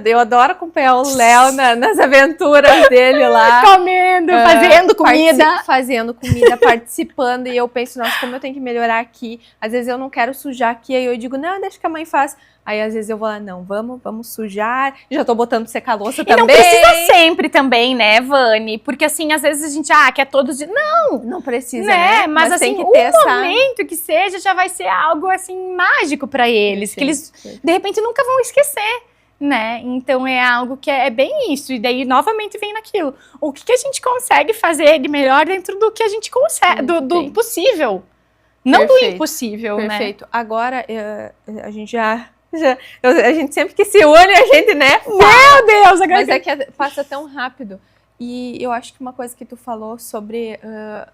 eu adoro acompanhar o Léo nas aventuras dele lá. Comendo, fazendo comida. Participando, e eu penso, nossa, como eu tenho que melhorar aqui. Às vezes eu não quero sujar aqui, aí eu digo, não, deixa que a mãe faz. Aí às vezes eu vou lá, não, vamos sujar. Já tô botando secar a louça também. E não precisa sempre também, né, Vani? Porque assim, às vezes a gente, quer todos de... Não precisa, né? Mas assim, tem que ter momento que seja, já vai ser algo assim, mágico pra eles. Que eles, de repente, nunca vão esquecer, né? Então é algo que é bem isso. E daí, novamente, vem naquilo. O que a gente consegue fazer de melhor dentro do que a gente consegue, do possível. Não do impossível, né? Perfeito. Agora, a gente a gente sempre que se une, a gente, né? Meu Deus! Mas é que passa tão rápido. E eu acho que uma coisa que tu falou sobre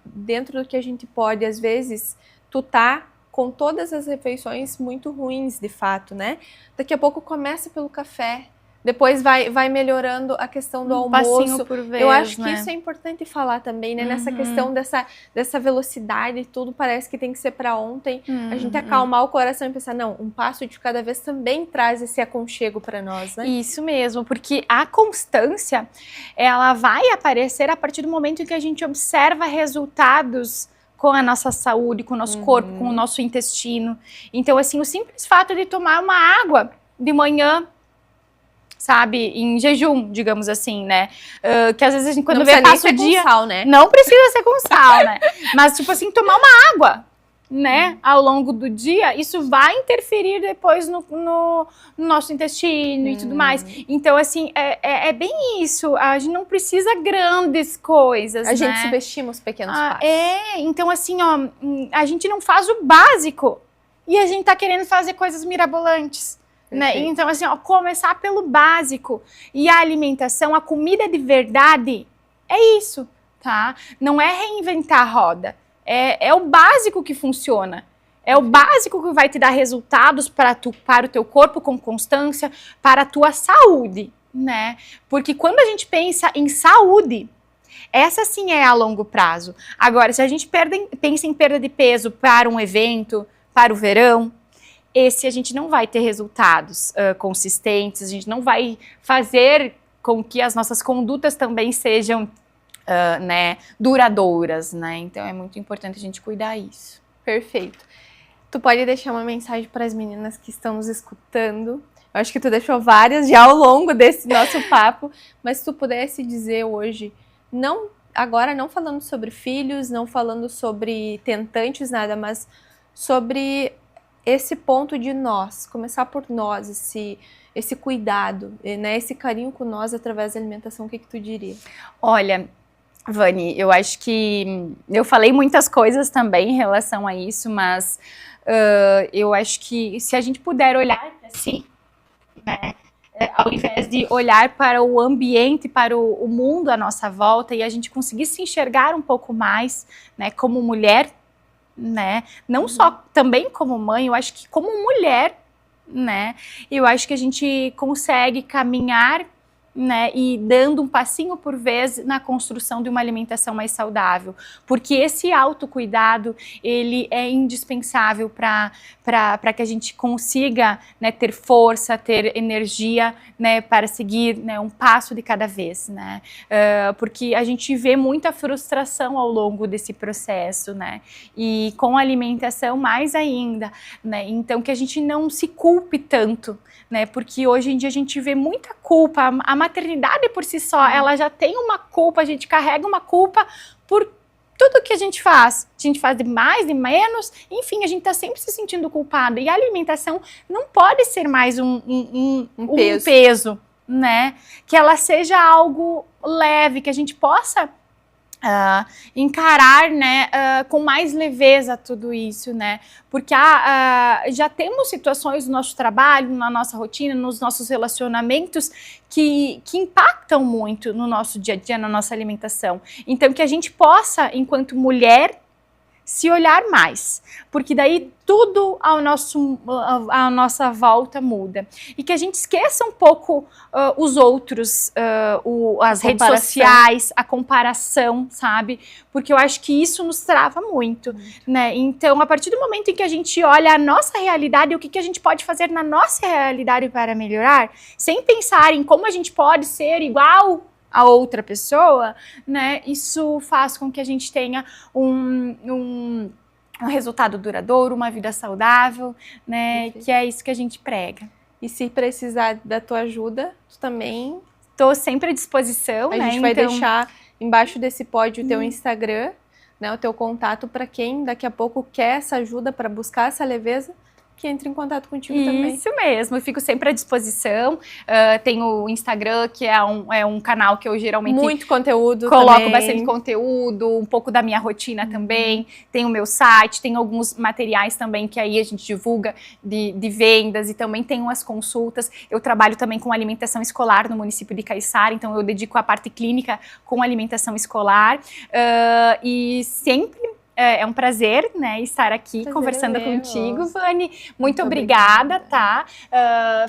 dentro do que a gente pode, às vezes, tu tá com todas as refeições muito ruins, de fato, né? Daqui a pouco começa pelo café, depois vai melhorando a questão do almoço. Passinho por vez, eu acho que né? isso é importante falar também, né? Nessa questão dessa velocidade, tudo parece que tem que ser para ontem. A gente acalmar o coração e pensar, não, um passo de cada vez também traz esse aconchego para nós, né? Isso mesmo, porque a constância, ela vai aparecer a partir do momento em que a gente observa resultados com a nossa saúde, com o nosso corpo, com o nosso intestino. Então, assim, o simples fato de tomar uma água de manhã, sabe, em jejum, digamos assim, né? Que às vezes a gente, quando vê, passa o dia... com sal, né? Não precisa ser com sal, né? Mas, tipo assim, tomar uma água, né? Ao longo do dia, isso vai interferir depois no nosso intestino e tudo mais. Então, assim, é bem isso. A gente não precisa grandes coisas, A gente subestima os pequenos passos. Então, assim, ó, a gente não faz o básico e a gente tá querendo fazer coisas mirabolantes. Né? Então, assim, ó, começar pelo básico. E a alimentação, a comida de verdade, é isso, tá? Não é reinventar a roda. É o básico que funciona. É o básico que vai te dar resultados para o teu corpo com constância, para a tua saúde, né? Porque quando a gente pensa em saúde, essa sim é a longo prazo. Agora, se a gente pensa em perda de peso para um evento, para o verão, esse a gente não vai ter resultados consistentes, a gente não vai fazer com que as nossas condutas também sejam duradouras, né? Então é muito importante a gente cuidar isso. Perfeito. Tu pode deixar uma mensagem para as meninas que estão nos escutando? Eu acho que tu deixou várias já ao longo desse nosso papo, mas se tu pudesse dizer hoje, agora não falando sobre filhos, não falando sobre tentantes, nada, mas sobre esse ponto de nós, começar por nós, esse cuidado, né, esse carinho com nós através da alimentação, o que tu diria? Olha, Vani, eu acho que eu falei muitas coisas também em relação a isso, mas eu acho que se a gente puder olhar assim, né, ao invés de olhar para o ambiente, para o mundo à nossa volta, e a gente conseguir se enxergar um pouco mais, né, como mulher, né, não só também como mãe, eu acho que como mulher, né, eu acho que a gente consegue caminhar, né, e dando um passinho por vez na construção de uma alimentação mais saudável, porque esse autocuidado, ele é indispensável para que a gente consiga, né, ter força, ter energia, né, para seguir, né, um passo de cada vez, né, porque a gente vê muita frustração ao longo desse processo, né, e com a alimentação mais ainda, né, então que a gente não se culpe tanto, né, porque hoje em dia a gente vê muita culpa, a maternidade por si só, ela já tem uma culpa, a gente carrega uma culpa por tudo que a gente faz de mais, de menos, enfim, a gente tá sempre se sentindo culpada, e a alimentação não pode ser mais um peso, né, que ela seja algo leve, que a gente possa encarar, né, com mais leveza tudo isso, né, porque já temos situações no nosso trabalho, na nossa rotina, nos nossos relacionamentos que impactam muito no nosso dia a dia, na nossa alimentação. Então que a gente possa, enquanto mulher, se olhar mais, porque daí tudo à nossa volta muda. E que a gente esqueça um pouco os outros, as redes sociais, a comparação, sabe? Porque eu acho que isso nos trava muito, né? Então, a partir do momento em que a gente olha a nossa realidade, o que a gente pode fazer na nossa realidade para melhorar, sem pensar em como a gente pode ser igual a outra pessoa, né, isso faz com que a gente tenha um resultado duradouro, uma vida saudável, né, que é isso que a gente prega. E se precisar da tua ajuda, tu também... Estou sempre à disposição, A gente vai deixar embaixo desse pódio o teu Instagram, né, o teu contato, para quem daqui a pouco quer essa ajuda para buscar essa leveza, que entre em contato contigo também. Isso mesmo, eu fico sempre à disposição. Tem o Instagram, que é um canal que eu geralmente... Muito conteúdo coloco também. Bastante conteúdo, um pouco da minha rotina também. Tem o meu site, tem alguns materiais também que aí a gente divulga de vendas, e também tem umas consultas. Eu trabalho também com alimentação escolar no município de Caiçara, então eu dedico a parte clínica com alimentação escolar. E sempre... É um prazer, né, estar aqui conversando contigo, Vani. Muito obrigada, tá?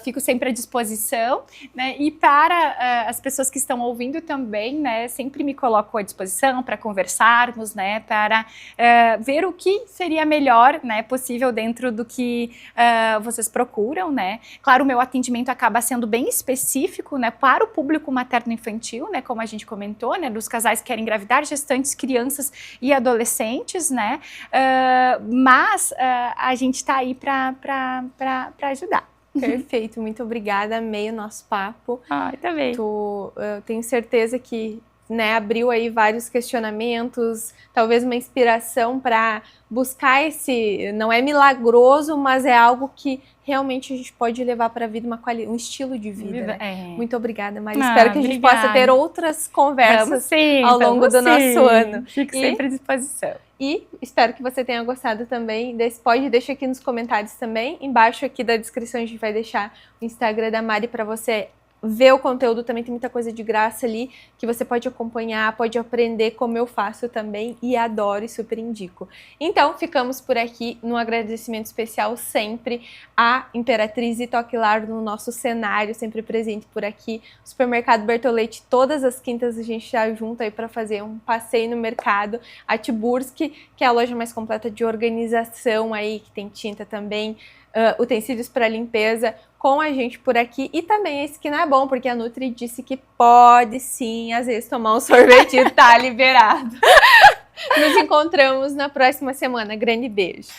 Fico sempre à disposição, né? E para as pessoas que estão ouvindo também, né, sempre me coloco à disposição para conversarmos, né, para ver o que seria melhor, né, possível dentro do que vocês procuram, né? Claro, o meu atendimento acaba sendo bem específico, né, para o público materno-infantil, né, como a gente comentou, né, dos casais que querem engravidar, gestantes, crianças e adolescentes, né? Mas a gente está aí para ajudar. Perfeito, muito obrigada, amei o nosso papo. Também. Eu tenho certeza que, né, abriu aí vários questionamentos, talvez uma inspiração para buscar não é milagroso, mas é algo que realmente a gente pode levar para a vida um estilo de vida. Né? Muito obrigada, Mari. Espero que a gente possa ter outras conversas ao longo do nosso ano. Fico sempre à disposição. E espero que você tenha gostado também desse pod. Deixa aqui nos comentários também. Embaixo aqui da descrição a gente vai deixar o Instagram da Mari para você ver o conteúdo. Também tem muita coisa de graça ali que você pode acompanhar, pode aprender, como eu faço também, e adoro e super indico. Então, ficamos por aqui num agradecimento especial sempre à Imperatriz e Toque Lar no nosso cenário, sempre presente por aqui. O Supermercado Bertolete, todas as quintas a gente está junto aí para fazer um passeio no mercado. A Tiburski, que é a loja mais completa de organização aí, que tem tinta também, utensílios para limpeza, com a gente por aqui. E também esse que não é bom, porque a Nutri disse que pode sim, às vezes, tomar um sorvetinho, tá liberado. Nos encontramos na próxima semana. Grande beijo.